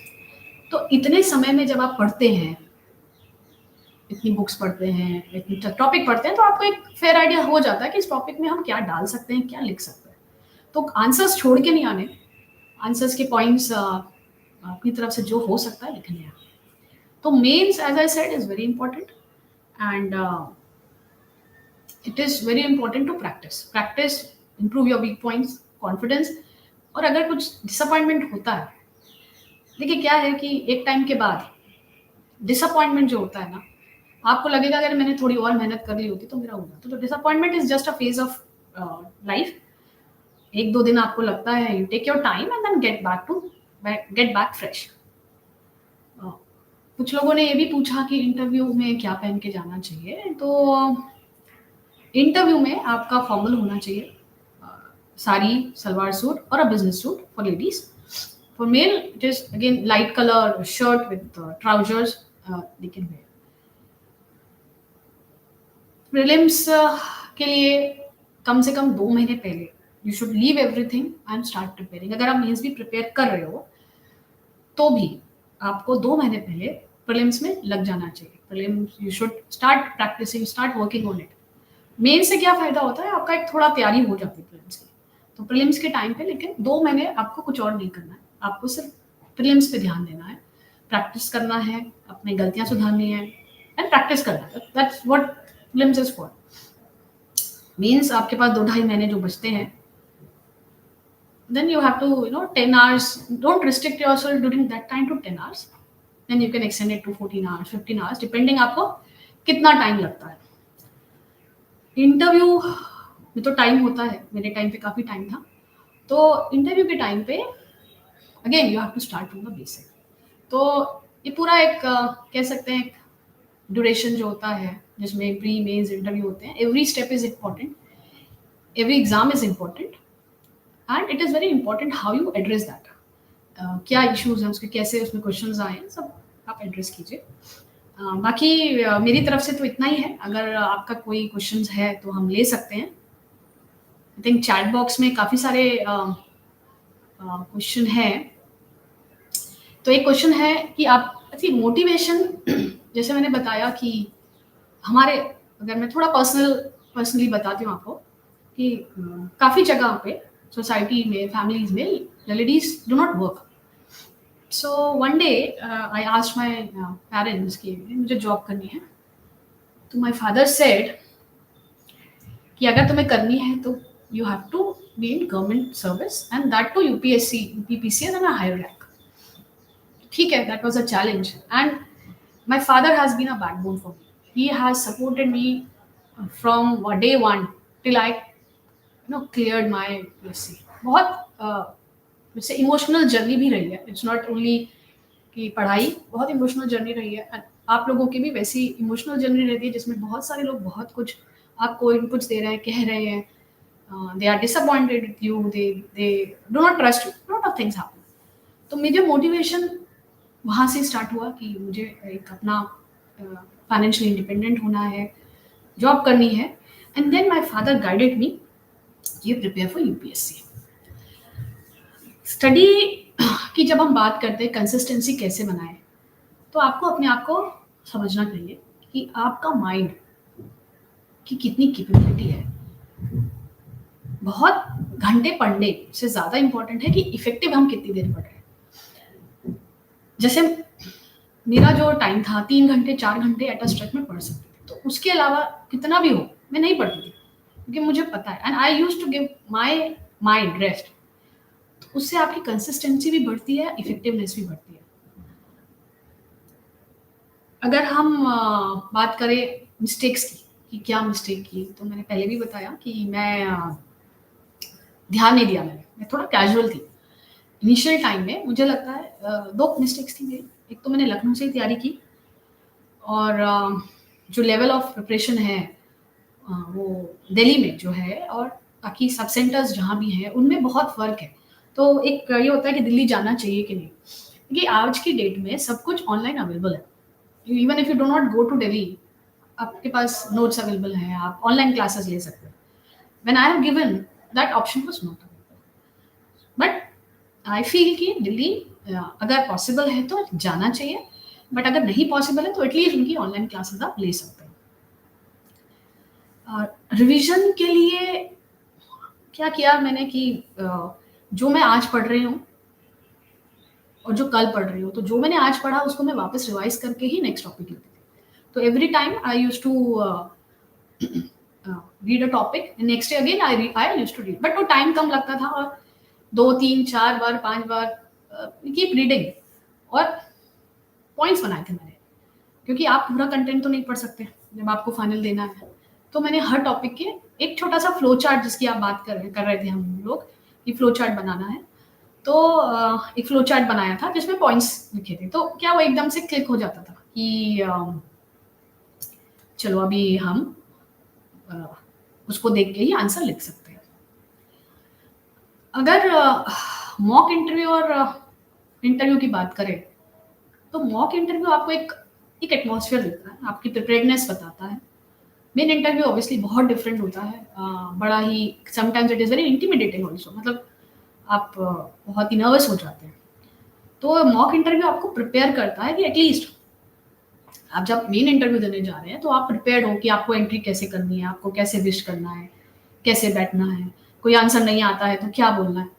तो इतने समय में जब आप पढ़ते हैं, इतनी बुक्स पढ़ते हैं, इतनी टॉपिक पढ़ते हैं, तो आपको एक फेयर आइडिया हो जाता है कि इस टॉपिक में हम क्या डाल सकते हैं, क्या लिख सकते हैं। तो आंसर्स छोड़ के नहीं आने, आंसर्स के पॉइंट्स अपनी तरफ से जो हो सकता है लिखने हैं। तो mains as I said is very important and it is very important to practise improve your weak points, confidence. और अगर कुछ डिसअपॉइंटमेंट होता है, देखिए क्या है कि एक टाइम के बाद डिसअपॉइंटमेंट जो होता है ना, आपको लगेगा अगर मैंने थोड़ी और मेहनत कर ली होती तो मेरा हो जाता। तो disappointment is just a phase of life. एक दो दिन आपको लगता है, you take your time and then get back fresh. कुछ लोगों ने ये भी पूछा कि इंटरव्यू में क्या पहन के जाना चाहिए। तो इंटरव्यू में आपका फॉर्मल होना चाहिए, साड़ी, सलवार सूट और a business suit for ladies. For male it is again light colour shirt with trousers they can wear. Prelims के लिए कम से कम 2 महीने पहले you should leave everything and start preparing. अगर आप मेंस भी प्रिपेयर कर रहे हो तो भी आपको 2 महीने पहले प्रीलिम्स में लग जाना चाहिए। Prelims you should start practising, start working on it. Main से क्या फायदा होता है, आपका एक थोड़ा तैयारी हो जाती है प्रीलिम्स की। तो प्रीलिम्स के टाइम पे लेकिन 2 महीने आपको कुछ और नहीं करना है, आपको सिर्फ प्रीलिम्स पे ध्यान देना है, प्रैक्टिस करना है, अपनी गलतियां सुधारनी है एंड प्रैक्टिस करना है। That's what prelims is for. Means आपके पास 2-2.5 महीने जो बचते हैं, then you have to 10 hours. Don't restrict yourself during that time to 10 hours, then you can extend it to 14 hours, 15 hours, depending आपको कितना टाइम लगता है। इंटरव्यू में तो टाइम होता है, मेरे टाइम पे काफ़ी टाइम था। तो इंटरव्यू के टाइम पे again you have to start from the basic. तो ये पूरा एक कह सकते हैं ड्यूरेशन जो होता है, जिसमें प्री मेंस इंटरव्यू होते हैं, every step is important, every exam is important and it is very important how you address that. क्या इश्यूज हैं उसके, कैसे उसमें क्वेश्चंस आए, सब आप एड्रेस कीजिए। बाकी मेरी तरफ से तो इतना ही है। अगर आपका कोई क्वेश्चंस है तो हम ले सकते हैं। आई थिंक चैट बॉक्स में काफ़ी सारे क्वेश्चन है। तो एक क्वेश्चन है कि आप अच्छी मोटिवेशन जैसे मैंने बताया कि हमारे, अगर मैं थोड़ा पर्सनली बताती हूँ आपको कि काफ़ी जगह पे सोसाइटी में, फैमिलीज में ladies do not work. So one day I asked my parents कि मुझे जॉब करनी है। तो माय फादर सेड कि अगर तुम्हें करनी है तो you have to be in government service and that to UPSC, UPPCS and a higher rank. ठीक है, that was a challenge and my father has been a backbone for me. He has supported me from day one till I cleared my UPSC. बहुत इससे emotional journey भी रही है। It's not only कि पढ़ाई, बहुत इमोशनल जर्नी रही है। And आप लोगों की भी वैसी इमोशनल जर्नी रहती है, जिसमें बहुत सारे लोग बहुत कुछ आपको इनपुट्स दे रहे हैं, कह रहे हैं, they are disappointed with you, they do not trust you, lot of things happen. तो मेजर मोटिवेशन वहाँ से स्टार्ट हुआ कि मुझे एक अपना फाइनेंशियली इंडिपेंडेंट होना है, जॉब करनी है। And then my father guided me, ये प्रिपेयर फॉर यूपीएससी। स्टडी की जब हम बात करते हैं कंसिस्टेंसी कैसे बनाएं, तो आपको अपने आप को समझना चाहिए कि आपका माइंड की कितनी कैपेबिलिटी है। बहुत घंटे पढ़ने से ज़्यादा इम्पोर्टेंट है कि इफेक्टिव हम कितनी देर पढ़ रहे हैं। जैसे मेरा जो टाइम था, 3 घंटे 4 घंटे एट अ स्ट्रेच में पढ़ सकती थी। तो उसके अलावा कितना भी हो मैं नहीं पढ़ती थी, क्योंकि मुझे पता है and I use to give my mind rest. उससे आपकी कंसिस्टेंसी भी बढ़ती है, इफेक्टिवनेस भी बढ़ती है। अगर हम बात करें मिस्टेक्स की कि क्या मिस्टेक की, तो मैंने पहले भी बताया कि मैं ध्यान नहीं दिया। मैं थोड़ा कैजुअल थी इनिशियल टाइम में। मुझे लगता है 2 मिस्टेक्स थी मेरी। एक तो मैंने लखनऊ से ही तैयारी की और जो लेवल ऑफ प्रिपरेशन है वो दिल्ली में जो है और बाकी सब सेंटर्स जहाँ भी हैं उनमें बहुत फ़र्क है। तो एक ये होता है कि दिल्ली जाना चाहिए कि नहीं, क्योंकि आज की डेट में सब कुछ ऑनलाइन अवेलेबल है। Even if you do not go to Delhi, आपके पास नोट्स अवेलेबल हैं, आप ऑनलाइन क्लासेस ले सकते हैं। When I have given that option was not available. But I feel कि दिल्ली अगर पॉसिबल है तो जाना चाहिए, बट अगर नहीं पॉसिबल है तो एटलीस्ट उनकी ऑनलाइन क्लासेस आप ले सकते हैं। रिवीजन के लिए क्या किया मैंने कि जो मैं आज पढ़ रही हूँ और जो कल पढ़ रही हूँ, तो जो मैंने आज पढ़ा उसको मैं वापस रिवाइज करके ही नेक्स्ट टॉपिक लेती थी। तो every time I use to read a topic, next day again I use to read, but वो टाइम कम लगता था और 2 3 4 बार 5 बार कीप रीडिंग और पॉइंट्स बनाए थे मैंने, क्योंकि आप पूरा कंटेंट तो नहीं पढ़ सकते जब आपको फाइनल देना है। तो मैंने हर टॉपिक के एक छोटा सा फ्लो चार्ट, जिसकी आप बात कर रहे थे हम लोग कि फ्लो चार्ट बनाना है, तो एक फ्लो चार्ट बनाया था जिसमें पॉइंट्स लिखे थे। तो क्या वो एकदम से क्लिक हो जाता था कि चलो अभी हम उसको देख के ही आंसर लिख सकते हैं। अगर मॉक इंटरव्यू और इंटरव्यू की बात करें, तो मॉक इंटरव्यू आपको एक एटमॉस्फेयर देता है, आपकी प्रिपेयर्डनेस बताता है। मेन इंटरव्यू ऑब्वियसली बहुत डिफरेंट होता है, बड़ा he sometimes it is very intimidating also, मतलब आप बहुत ही नर्वस हो जाते हैं। तो मॉक इंटरव्यू आपको प्रिपेयर करता है कि एटलीस्ट आप जब मेन इंटरव्यू देने जा रहे हैं तो आप प्रिपेयर्ड हो कि आपको एंट्री कैसे करनी है, आपको कैसे विश करना है, कैसे बैठना है, कोई आंसर नहीं आता है तो क्या बोलना है।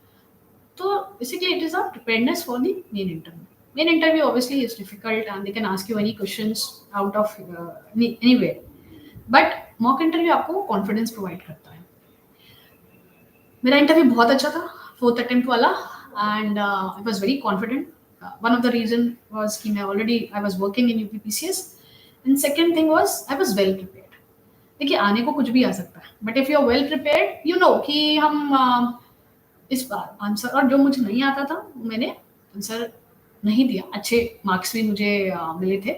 तो basically it is a preparedness for the main interview. Main interview obviously is difficult and they can ask you any questions out of anywhere. But mock interview आपको confidence provide करता है। मेरा इंटरव्यू बहुत अच्छा था, 4th अटेम्प्ट वाला, and I was very confident. One of the reason वाज कि मैं already I was working in UPPCS, and second thing was I was well prepared. देखिए आने को कुछ भी आ सकता है, but if you are well prepared you know कि हम इस बार आंसर, और जो मुझे नहीं आता था मैंने आंसर नहीं दिया, अच्छे मार्क्स भी मुझे मिले थे।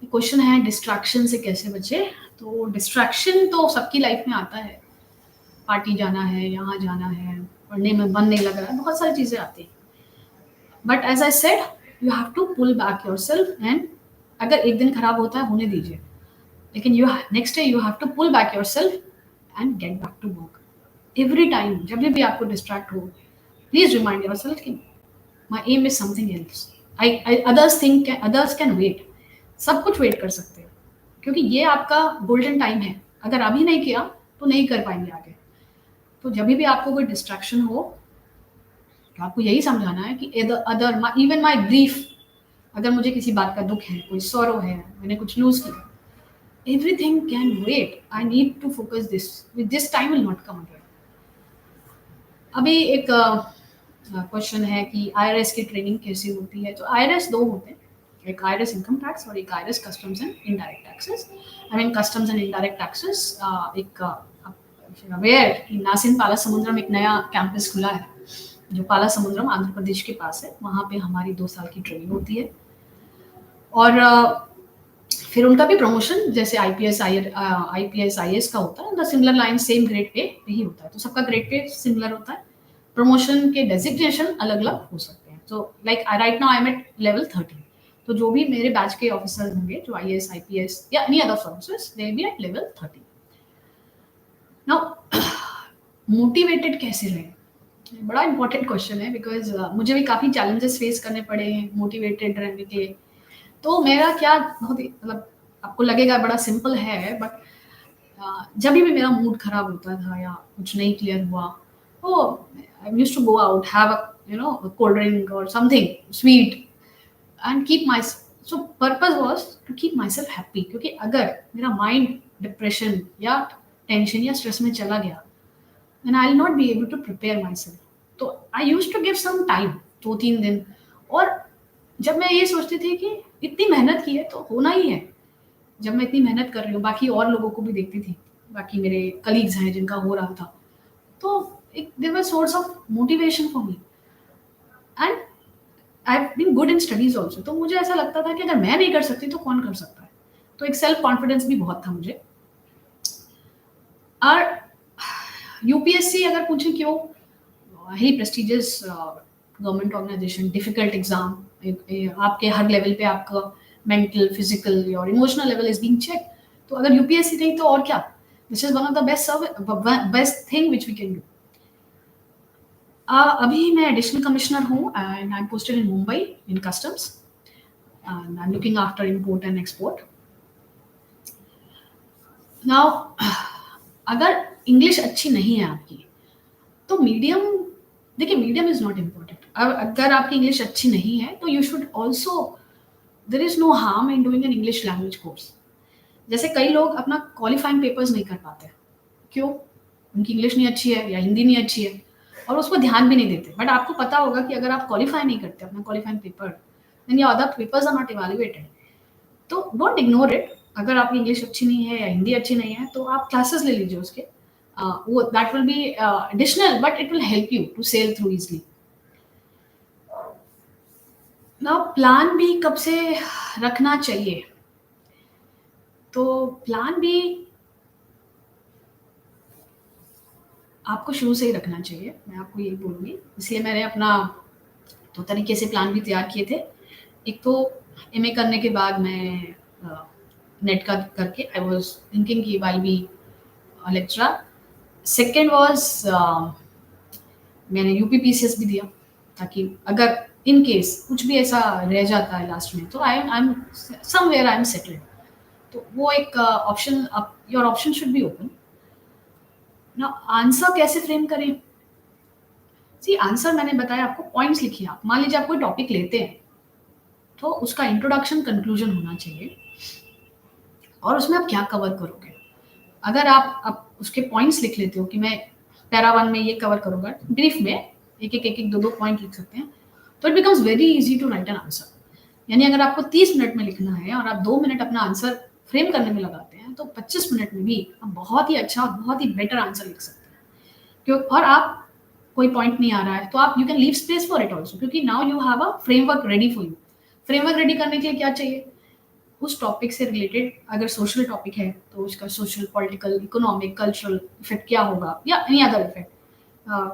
क्वेश्चन है डिस्ट्रैक्शन से कैसे बचे। तो डिस्ट्रैक्शन तो सबकी लाइफ में आता है, पार्टी जाना है, यहाँ जाना है, पढ़ने में मन नहीं लग रहा है, बहुत सारी चीज़ें आती हैं। But as I said you have to pull back your self, and अगर एक दिन खराब होता है होने दीजिए, लेकिन you next day you have to pull back your self and get back to work. Every time जब भी आपको डिस्ट्रैक्ट हो, प्लीज रिमाइंड योर सेल्फ कि my aim is something else, others can wait, सब कुछ वेट कर सकते हैं, क्योंकि ये आपका गोल्डन टाइम है। अगर अभी नहीं किया तो नहीं कर पाएंगे आगे। तो जब भी आपको कोई डिस्ट्रैक्शन हो तो आपको यही समझाना है कि अदर इवन माई ग्रीफ, अगर मुझे किसी बात का दुख है, कोई सॉरो है, मैंने कुछ लूज किया, everything can wait, I need to focus this time will not come again. अभी एक क्वेश्चन है कि आईआरएस की ट्रेनिंग कैसी होती है। तो आईआरएस दो होते हैं, एक आईआरएस इनकम टैक्स और एक IRS customs and indirect taxes. I mean customs and indirect taxes, एक अवेयर कि नासिन पाला समुद्रम एक नया कैंपस खुला है जो पाला समुद्रम आंध्र प्रदेश के पास है, वहाँ पे हमारी 2 साल की ट्रेनिंग होती है। और फिर उनका भी प्रमोशन जैसे आईपीएस आईएएस का होता है, the similar line same grade pay ही होता है, तो सबका ग्रेड पे सिमिलर होता है। प्रमोशन के डेजिग्नेशन अलग अलग हो सकते हैं। तो like right now I am at level 13, तो जो भी मेरे बैच के ऑफिसर होंगे जो आईएएस आईपीएस या any other services, they will be at level 13। Now motivated कैसे रहें, बड़ा इंपॉर्टेंट क्वेश्चन है, बिकॉज मुझे भी काफ़ी चैलेंजेस फेस करने पड़े हैं मोटिवेटेड रहने के लिए। तो मेरा क्या बहुत ही मतलब आपको लगेगा बड़ा सिंपल है, बट जब भी मेरा मूड खराब होता था या कुछ नहीं क्लियर हुआ, तो I used to go out, have a cold drink और something sweet and keep my, so purpose was to keep myself happy. क्योंकि अगर मेरा माइंड डिप्रेशन या टेंशन या स्ट्रेस में चला गया, and I'll not be able to prepare myself. तो I used to give some time, 2-3 दिन। और जब मैं ये सोचती थी कि इतनी मेहनत की है तो होना ही है, जब मैं इतनी मेहनत कर रही हूँ, बाकी और लोगों को भी देखती थी, बाकी मेरे कलीग्स हैं जिनका हो रहा था, तो एक they were source of motivation for me, and I have been good in studies also. तो मुझे ऐसा लगता था कि अगर मैं नहीं कर सकती तो कौन कर सकता है। तो एक सेल्फ कॉन्फिडेंस भी बहुत था मुझे। और यूपीएससी अगर पूछें क्यों, ही prestigious government organisation, difficult exam, आपके हर लेवल पे आपका मेंटल, फिजिकल और emotional level is being check. तो अगर यूपीएससी नहीं तो और क्या, this is one of the best thing which we can do. अभी मैं एडिशनल कमिश्नर हूँ and I am posted in Mumbai in customs and I am looking after import and export. Now अगर इंग्लिश अच्छी नहीं है आपकी तो मीडियम, देखिए मीडियम इज नॉट इम्पोर्टेंट. अगर आपकी इंग्लिश अच्छी नहीं है तो you should also, there is no harm in doing an English language course. जैसे कई लोग अपना क्वालिफाइंग पेपर्स नहीं कर पाते, क्यों? उनकी इंग्लिश नहीं अच्छी है या हिंदी नहीं अच्छी है और उस पर ध्यान भी नहीं देते. बट आपको पता होगा कि अगर आप क्वालिफाई नहीं करते अपना qualifying paper, then your other papers are not evaluated. तो डोंट इग्नोर इट. अगर आपकी इंग्लिश अच्छी नहीं है या हिंदी अच्छी नहीं है तो आप क्लासेस ले लीजिए उसके. वो that will be additional but it will help you to sail through easily. Now plan भी कब से रखना चाहिए? तो प्लान भी आपको शुरू से ही रखना चाहिए, मैं आपको यही बोलूँगी. इसलिए मैंने अपना 2 तरीके से प्लान भी तैयार किए थे. एक तो एमए करने के बाद मैं नेट का करके आई वाज़ थिंकिंग कि I will be a lecturer. Second was मैंने यूपीपीसीएस भी दिया ताकि अगर इन केस कुछ भी ऐसा रह जाता है लास्ट में तो I am somewhere I am settled. तो वो एक option, your option should be open. ना आंसर कैसे फ्रेम करें? सी आंसर मैंने बताया आपको, पॉइंट्स लिखिए. आप मान लीजिए आप कोई टॉपिक लेते हैं तो उसका इंट्रोडक्शन कंक्लूजन होना चाहिए और उसमें आप क्या कवर करोगे. अगर आप उसके पॉइंट्स लिख लेते हो कि मैं पैरा 1 में ये कवर करूंगा, ब्रीफ में एक एक दो पॉइंट लिख सकते हैं, तो it becomes very easy to write an answer. यानी अगर आपको 30 मिनट में लिखना है और आप 2 मिनट अपना आंसर फ्रेम करने में लगाते हैं तो 25 मिनट में भी आप बहुत ही अच्छा और बहुत ही बेटर आंसर लिख सकते हैं. क्यों? और आप कोई पॉइंट नहीं आ रहा है तो आप you can leave space for it also, क्योंकि now you have a framework ready for you. Framework ready करने के लिए क्या चाहिए? उस टॉपिक से रिलेटेड अगर सोशल टॉपिक है तो उसका social, political, economic, cultural effect क्या होगा या any other effect.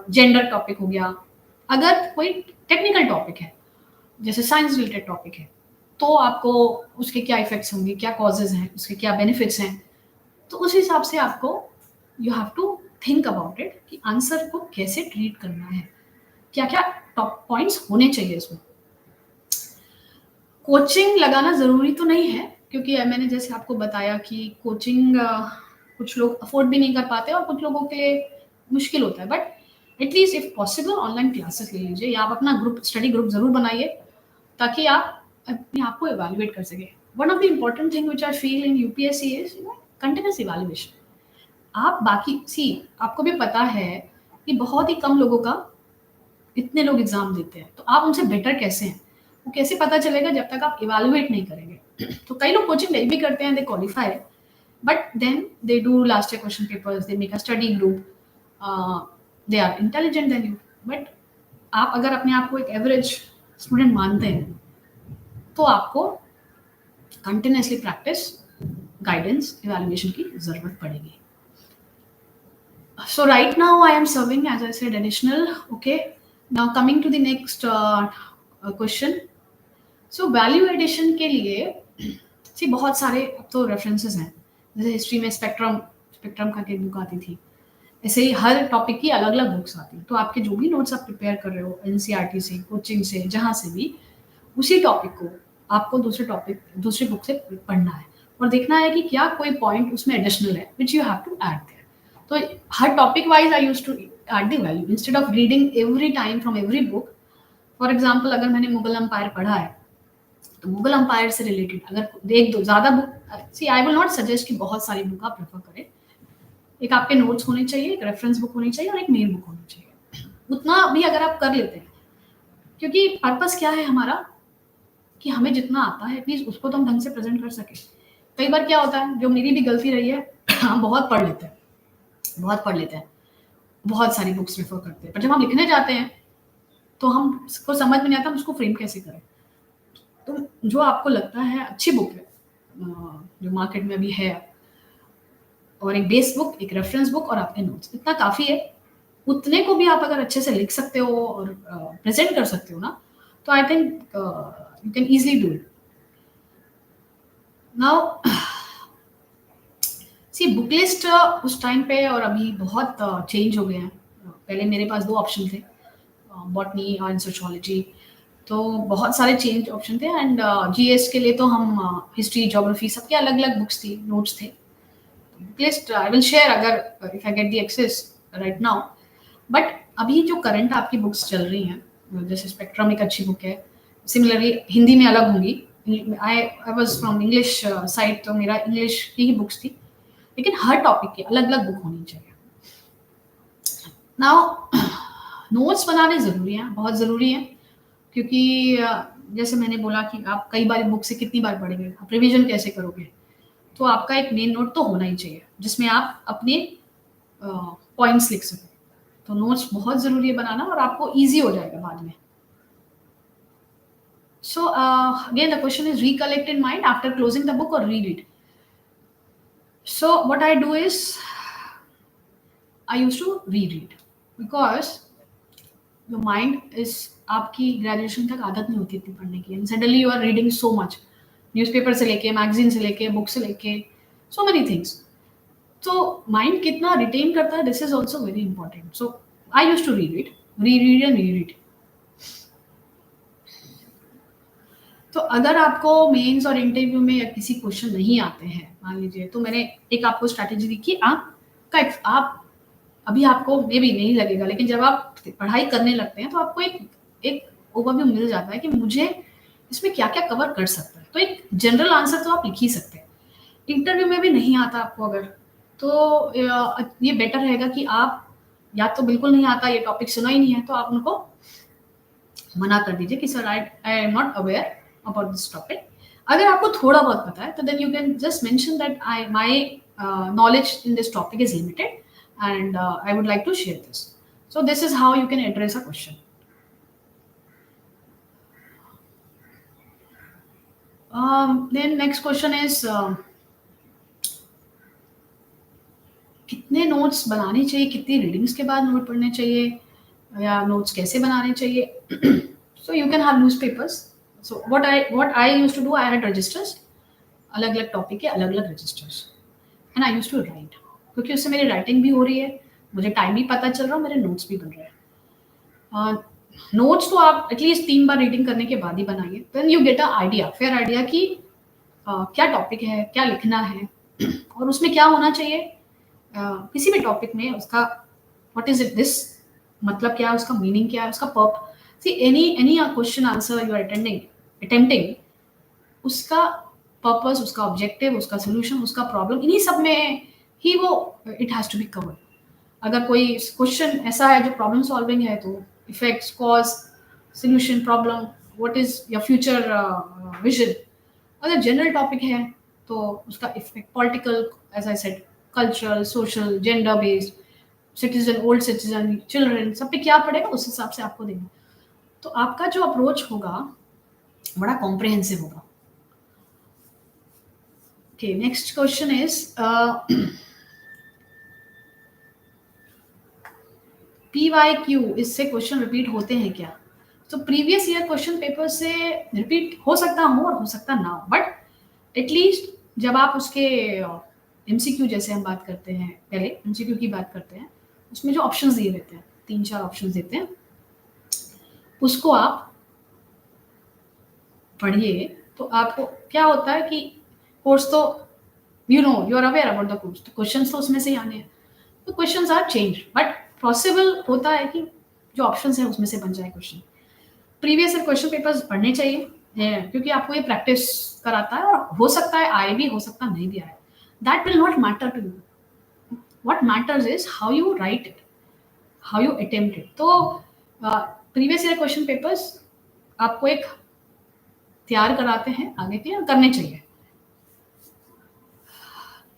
Gender topic हो गया. अगर कोई टेक्निकल टॉपिक है जैसे साइंस रिलेटेड टॉपिक है तो आपको उसके क्या इफेक्ट्स होंगे, क्या कॉजेज हैं, उसके क्या बेनिफिट्स हैं, तो उस हिसाब से आपको you have to think about it कि आंसर को कैसे ट्रीट करना है, क्या क्या टॉप पॉइंट्स होने चाहिए इसमें. कोचिंग लगाना ज़रूरी तो नहीं है क्योंकि मैंने जैसे आपको बताया कि कोचिंग कुछ लोग अफोर्ड भी नहीं कर पाते और कुछ लोगों के लिए मुश्किल होता है. But at least if possible online classes ले लीजिए या आप अपना ग्रुप, स्टडी ग्रुप ज़रूर बनाइए ताकि आप अपने आप को इवैल्यूएट कर सकें. One of the important thing which I feel in UPSC is continuous evaluation. आप बाकी आपको भी पता है कि बहुत ही कम लोगों का इतने लोग एग्जाम देते हैं, तो आप उनसे बेटर कैसे हैं वो कैसे पता चलेगा जब तक आप इवैल्यूएट नहीं करेंगे. तो कई लोग कोचिंग नहीं भी करते हैं, they qualify, but then they do last year question papers, they make a study group, they are intelligent than you. But आप अगर अपने आप को एक एवरेज स्टूडेंट मानते हैं तो आपको कंटिन्यूसली प्रैक्टिस, गाइडेंस, इवैल्यूएशन की जरूरत पड़ेगी. So right now I am serving, as I said, additional. Okay. Now coming to the next question. So value addition के लिए बहुत सारे अब तो रेफरेंसेस हैं. जैसे हिस्ट्री में स्पेक्ट्रम का एक बुक आती थी. ऐसे ही हर टॉपिक की अलग अलग बुक्स आती हैं. तो आपके जो भी नोट्स आप प्रिपेयर कर रहे हो एनसीईआरटी से, कोचिंग से, जहाँ से भी, उसी टॉपिक को आपको दूसरी बुक से पढ़ना है और देखना है कि क्या कोई पॉइंट उसमें एडिशनल है which you have to add there. तो हर topic wise I use to add the value instead of reading every time from every book. For example अगर मैंने मुगल एम्पायर पढ़ा है तो मुगल एम्पायर से रिलेटेड अगर एक दो ज़्यादा book, see I will not suggest कि बहुत सारी बुक आप प्रेफर करें. एक आपके नोट्स होने चाहिए, एक रेफरेंस बुक होनी चाहिए और एक मेन बुक होनी चाहिए. उतना भी अगर आप कर लेते हैं, क्योंकि पर्पस क्या है हमारा कि हमें जितना आता है एटलीस्ट उसको तो हम ढंग से प्रेजेंट कर सकें. कई बार क्या होता है, जो मेरी भी गलती रही है, हम बहुत पढ़ लेते हैं, बहुत सारी बुक्स रेफर करते हैं, पर जब हम लिखने जाते हैं तो हमको समझ में नहीं आता हम उसको फ्रेम कैसे करें. तो जो आपको लगता है अच्छी बुक है जो मार्केट में अभी है, और एक बेस बुक, एक रेफरेंस बुक और आपके नोट्स, इतना काफ़ी है. उतने को भी आप अगर अच्छे से लिख सकते हो और प्रेजेंट कर सकते हो ना, तो I think you can easily do it. Now see book list उस टाइम पे और अभी बहुत चेंज हो गए हैं। पहले मेरे पास 2 ऑप्शन थे, बॉटनी एंड सोशियोलॉजी, तो बहुत सारे चेंज ऑप्शन थे। एंड जीएस के लिए तो हम हिस्ट्री, ज्योग्राफी सबके अलग-अलग बुक्स थी, नोट्स थे। Book list I will share अगर if I get the access right now. But अभी जो करंट आपकी बुक्स चल रही हैं, जैसे स्पेक्ट्रम एक अच्छी बुक है, सिमिलरली हिंदी में अलग होंगी। I was from English side, तो मेरा इंग्लिश की ही बुक्स थी, लेकिन हर टॉपिक की अलग अलग बुक होनी चाहिए। नाउ नोट्स बनाने ज़रूरी हैं, बहुत ज़रूरी हैं, क्योंकि जैसे मैंने बोला कि आप कई बार बुक से कितनी बार पढ़ेंगे, आप रिवीजन कैसे करोगे? तो आपका एक मेन नोट तो होना ही चाहिए, जिसमें आप अपने पॉइंट्स लिख सकें। तो नोट्स बहुत ज़रूरी है बनाना, और आपको ईज़ी हो जाएगा बाद में। So again, the question is recollect in mind after closing the book or read it. So what I do is I used to reread because your mind is आपकी ग्रेजुएशन तक आदत नहीं होती इतनी पढ़ने की, and suddenly you are reading so much, newspaper से लेके, मैगजीन से लेके, बुक से लेके, सो मेनी थिंग्स। तो माइंड कितना रिटेन करता है, this is also very important. So I use to read it, read and read. तो अगर आपको मेंस और इंटरव्यू में या किसी क्वेश्चन नहीं आते हैं, मान लीजिए, तो मैंने एक आपको स्ट्रैटेजी दी कि आप अभी आपको मे भी नहीं लगेगा, लेकिन जब आप पढ़ाई करने लगते हैं तो आपको एक ओवरव्यू मिल जाता है कि मुझे इसमें क्या क्या कवर कर सकता है। तो एक जनरल आंसर तो आप लिख ही सकते हैं। इंटरव्यू में भी नहीं आता आपको अगर, तो ये बेटर रहेगा कि आप या तो बिल्कुल नहीं आता, ये टॉपिक सुना ही नहीं है, तो आप उनको मना कर दीजिए कि sir I am not aware about this topic. अगर आपको थोड़ा बहुत पता है तो then you can just mention that I my knowledge in this topic is limited and I would like to share this. So this is how you can address a question. Then next question is कितने notes बनाने चाहिए, कितनी readings के बाद note पढ़ने चाहिए, या notes कैसे बनाने चाहिए? So you can have newspapers. So what I used to do, I had registers, अलग-अलग टॉपिक के अलग-अलग registers, and I used to write, क्योंकि उससे मेरी राइटिंग भी हो रही है, मुझे टाइम भी पता चल रहा है, मेरे नोट्स भी बन रहे हैं। नोट्स तो आप एटलीस्ट 3 बार रीडिंग करने के बाद ही बनाइए, then you get a idea, fair idea कि क्या टॉपिक है, क्या लिखना है, और उसमें क्या होना चाहिए। किसी भी टॉपिक में उसका व्हाट इज इट दिस, मतलब क्या है, उसका मीनिंग क्या है, उसका purpose any question answer you are attempting, उसका पर्पस, उसका ऑब्जेक्टिव, उसका सोल्यूशन, उसका प्रॉब्लम, इन्हीं सब में ही वो it has to be covered. अगर कोई क्वेश्चन ऐसा है जो प्रॉब्लम सॉल्विंग है, तो effects, cause, solution, problem, what is your future vision. अगर जनरल टॉपिक है तो उसका effect, political, as I said, cultural, social, gender based, citizen, old citizen, children, सब पे क्या पड़ेगा, उस हिसाब से आपको देना। तो आपका जो अप्रोच होगा बड़ा कॉम्प्रिहेंसिव होगा। Okay, next question is PYQ, इससे क्वेश्चन रिपीट होते हैं क्या? तो प्रीवियस ईयर क्वेश्चन पेपर से रिपीट हो सकता हो और हो सकता ना हो, बट एटलीस्ट जब आप उसके MCQ, जैसे हम बात करते हैं, पहले MCQ की बात करते हैं, उसमें जो ऑप्शंस दिए रहते हैं, 3-4 ऑप्शंस देते हैं, उसको आप पढ़िए। तो आपको क्या होता है कि कोर्स तो you are aware about the course, तो क्वेश्चंस तो उसमें से ही आने हैं। तो questions are change, but possible होता है कि जो ऑप्शंस है उसमें से बन जाए question. Previous year question papers पढ़ने चाहिए, क्योंकि आपको ये प्रैक्टिस कराता है, और हो सकता है आए भी, हो सकता नहीं भी आए, that will not matter to you. What matters is how you write it, how you attempt it. तो प्रीवियस ईयर क्वेश्चन पेपर्स आपको एक तैयार कराते हैं आगे के, और करने चाहिए।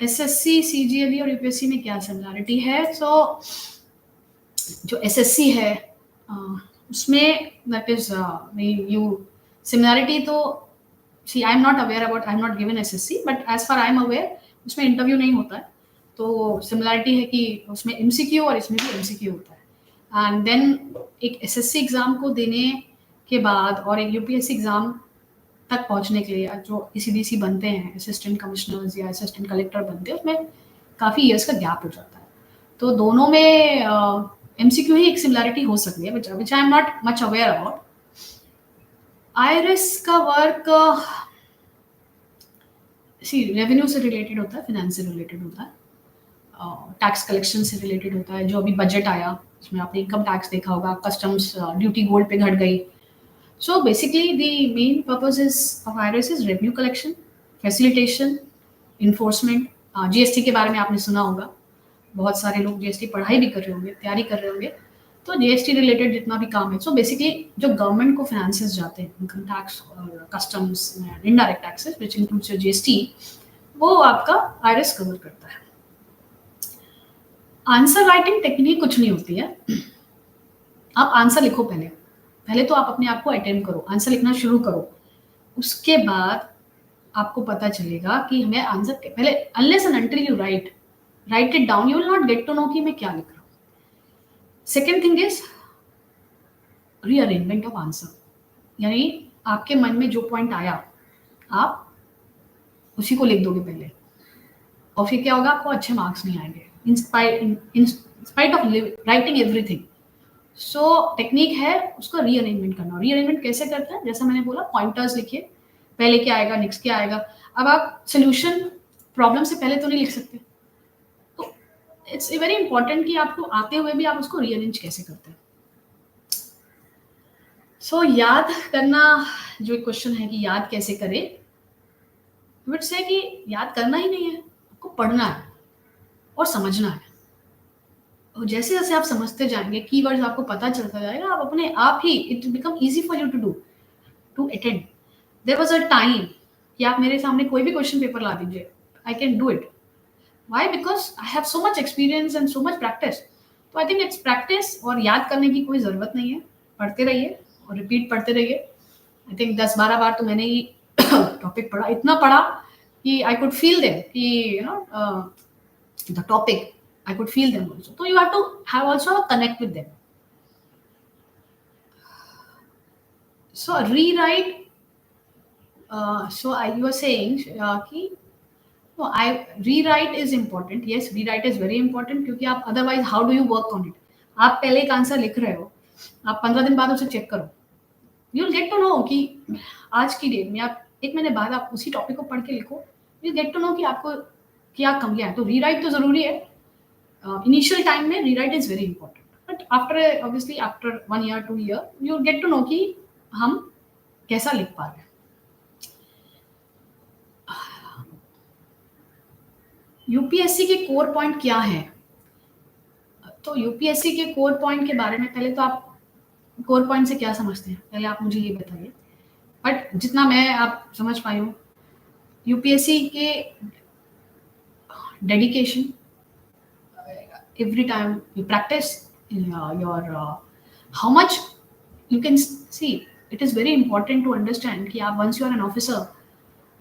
SSC, CGL और UPSC में क्या सिमिलरिटी है? तो जो SSC है उसमें दैट इज यू सिमिलरिटी, तो see I am not aware about, I am not given SSC, but as far I am aware उसमें इंटरव्यू नहीं होता है। तो सिमिलरिटी है कि उसमें MCQ और इसमें भी MCQ होता है। एंड देन एक SSC एग्ज़ाम को देने के बाद और एक UPSC एग्ज़ाम तक पहुंचने के लिए जो ECDC बनते हैं, असिस्टेंट कमिश्नर्स या असिस्टेंट कलेक्टर बनते हैं, उसमें काफ़ी ईयर्स का गैप हो जाता है। तो दोनों में एमसीक्यू ही एक सिमिलैरिटी हो सकती है, which I am not much aware about. IRS का वर्क सी रेवेन्यू से रिलेटेड होता है, फिनेंस से रिलेटेड होता है, टैक्स कलेक्शन से रिलेटेड होता है। जो अभी बजट आया उसमें आपने इनकम टैक्स देखा होगा, कस्टम्स ड्यूटी गोल्ड पे घट गई। So basically, the main purpose is of IRS is revenue collection, facilitation, enforcement. GST के बारे में आपने सुना होगा, बहुत सारे लोग जीएसटी पढ़ाई भी कर रहे होंगे, तैयारी कर रहे होंगे। तो जीएसटी रिलेटेड जितना भी काम है, सो बेसिकली जो गवर्नमेंट को फाइनेंसेस जाते हैं, इनकम टैक्स और customs and indirect taxes which includes your GST, वो आपका आईआरएस कवर करता है। आंसर राइटिंग टेक्निक कुछ नहीं होती है। आप आंसर लिखो, पहले तो आप अपने आप को अटेम्प्ट करो, आंसर लिखना शुरू करो। उसके बाद आपको पता चलेगा कि हमें आंसर पहले, unless and until you write it down, you will not get to know कि मैं क्या लिख रहा हूँ। Second thing is rearrangement of answer, यानी आपके मन में जो पॉइंट आया आप उसी को लिख दोगे पहले, और फिर क्या होगा, आपको अच्छे मार्क्स नहीं आएंगे in spite of writing everything. So technique है उसको रीअरेंजमेंट करना। रीअरेंजमेंट कैसे करते हैं, जैसा मैंने बोला, पॉइंटर्स लिखिए, पहले क्या आएगा, नेक्स्ट क्या आएगा। अब आप सोल्यूशन प्रॉब्लम से पहले तो नहीं लिख सकते, तो इट्स वेरी इंपॉर्टेंट कि आपको आते हुए भी आप उसको रीअरेंज कैसे करते हैं। सो याद करना, जो एक क्वेश्चन है कि याद कैसे करें, वुड से कि याद करना ही नहीं है, आपको पढ़ना है और समझना है। और जैसे जैसे आप समझते जाएंगे, कीवर्ड्स आपको पता चलता जाएगा, आप अपने आप ही it become easy for you to attend. There was a time कि आप मेरे सामने कोई भी क्वेश्चन पेपर ला दीजिए, I can do it. Why? Because I have so much experience and so much practice. तो आई थिंक इट्स प्रैक्टिस, और याद करने की कोई ज़रूरत नहीं है। पढ़ते रहिए और रिपीट पढ़ते रहिए। आई थिंक 10-12 बार तो मैंने ही टॉपिक पढ़ा, इतना पढ़ा कि आई कुड फील देम, कि you know the topic, I could feel them also. So you have to have also a connect with them. So rewrite, you were saying कि no, rewrite is important. Yes, rewrite is very important, क्योंकि आप otherwise how do you work on it? आप पहले एक answer लिख रहे हो, आप 15 दिन बाद उसे चेक करो, you'll get to know कि आज की डेट में आप 1 महीने बाद आप उसी टॉपिक को पढ़ के लिखो, you'll get to know कि आपको क्या कमियां है। तो रीराइट तो जरूरी है। इनिशियल टाइम में rewrite is very important, but after obviously after 1 year 2 year you get to know कि हम कैसा लिख पा रहे हैं। यूपीएससी के कोर पॉइंट क्या है? तो यूपीएससी के कोर पॉइंट के बारे में पहले तो आप कोर पॉइंट से क्या समझते हैं, पहले आप मुझे ये बताइए। बट जितना मैं आप समझ पाई हूँ, यूपीएससी के dedication, every time you practice how much you can see, it is very important to understand कि आप once you are an officer,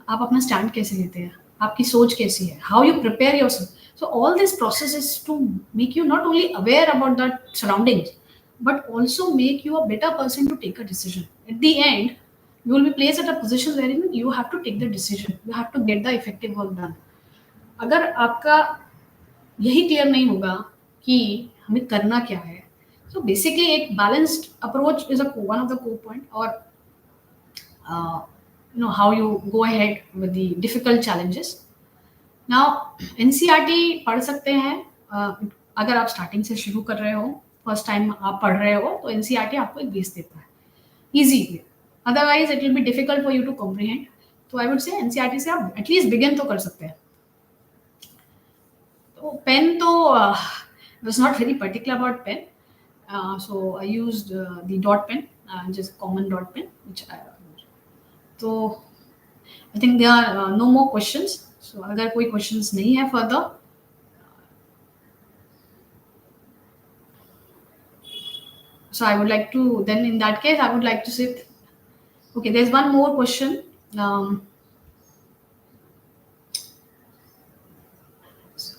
आप अपना स्टैंड कैसे लेते हैं, आपकी सोच कैसी है, how you prepare yourself. So all this process is to make you not only aware about the surroundings, but also make you a better person to take a decision. At the end, you will be placed at a position wherein you have to take the decision, you have to get the effective work done. अगर आपका यही clear नहीं होगा कि हमें करना क्या है, सो बेसिकली एक balanced approach is one of the core point, और you know how you go ahead with the difficult challenges. Now NCERT पढ़ सकते हैं, अगर आप स्टार्टिंग से शुरू कर रहे हो, फर्स्ट टाइम आप पढ़ रहे हो, तो एनसीईआरटी आपको एक बेस देता है easy way, otherwise it will be difficult for you to comprehend. तो आई वुड से एनसीईआरटी से आप एटलीस्ट बिगिन तो कर सकते हैं। तो पेन तो was not very particular about pen, so I used the dot pen, just common dot pen, which so I think there are no more questions. So अगर कोई questions नहीं है further, so I would like to, then in that case I would like to say, okay, there's one more question.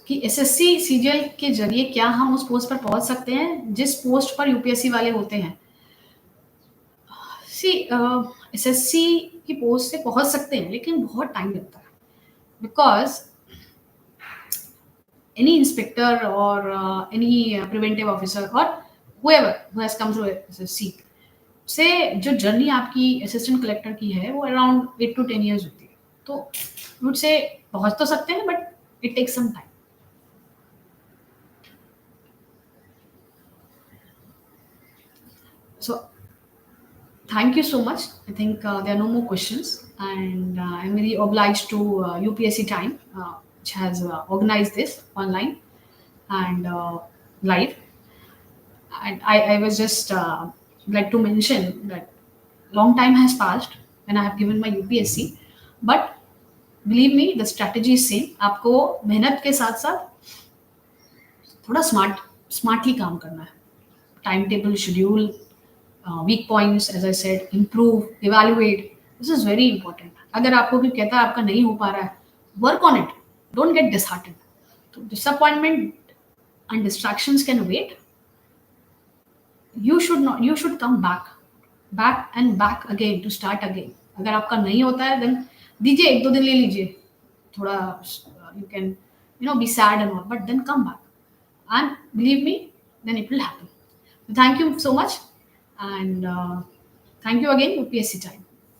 कि SSC CGL के जरिए क्या हम उस पोस्ट पर पहुंच सकते हैं जिस पोस्ट पर यूपीएससी वाले होते हैं? सी एसएससी की पोस्ट से पहुंच सकते हैं, लेकिन बहुत टाइम लगता है, because any inspector or any preventive officer or whoever who has come through SSC से जो जर्नी आपकी असिस्टेंट कलेक्टर की है वो अराउंड 8 to 10 years होती है, तो वुड से पहुंच तो सकते हैं but it takes some time. So thank you so much. I think there are no more questions, and I'm very obliged to UPSC Time, which has organized this online and live. And I was just like to mention that long time has passed when I have given my UPSC, but believe me, the strategy is same. आपको मेहनत के साथ साथ थोड़ा smartly काम करना है. Time table schedule, week points, as I said, improve, evaluate, this is very important. अगर आपको कोई कहता है आपका नहीं हो पा रहा है, work on it, don't get disheartened. तो disappointment and distractions can wait. You should come back and back again to start again. अगर आपका नहीं होता है देन दीजिए, 1-2 दिन ले लीजिए, थोड़ा you can be sad and all, but then come back and believe me, then it will happen. Thank you so much, and thank you again, UPSC Time.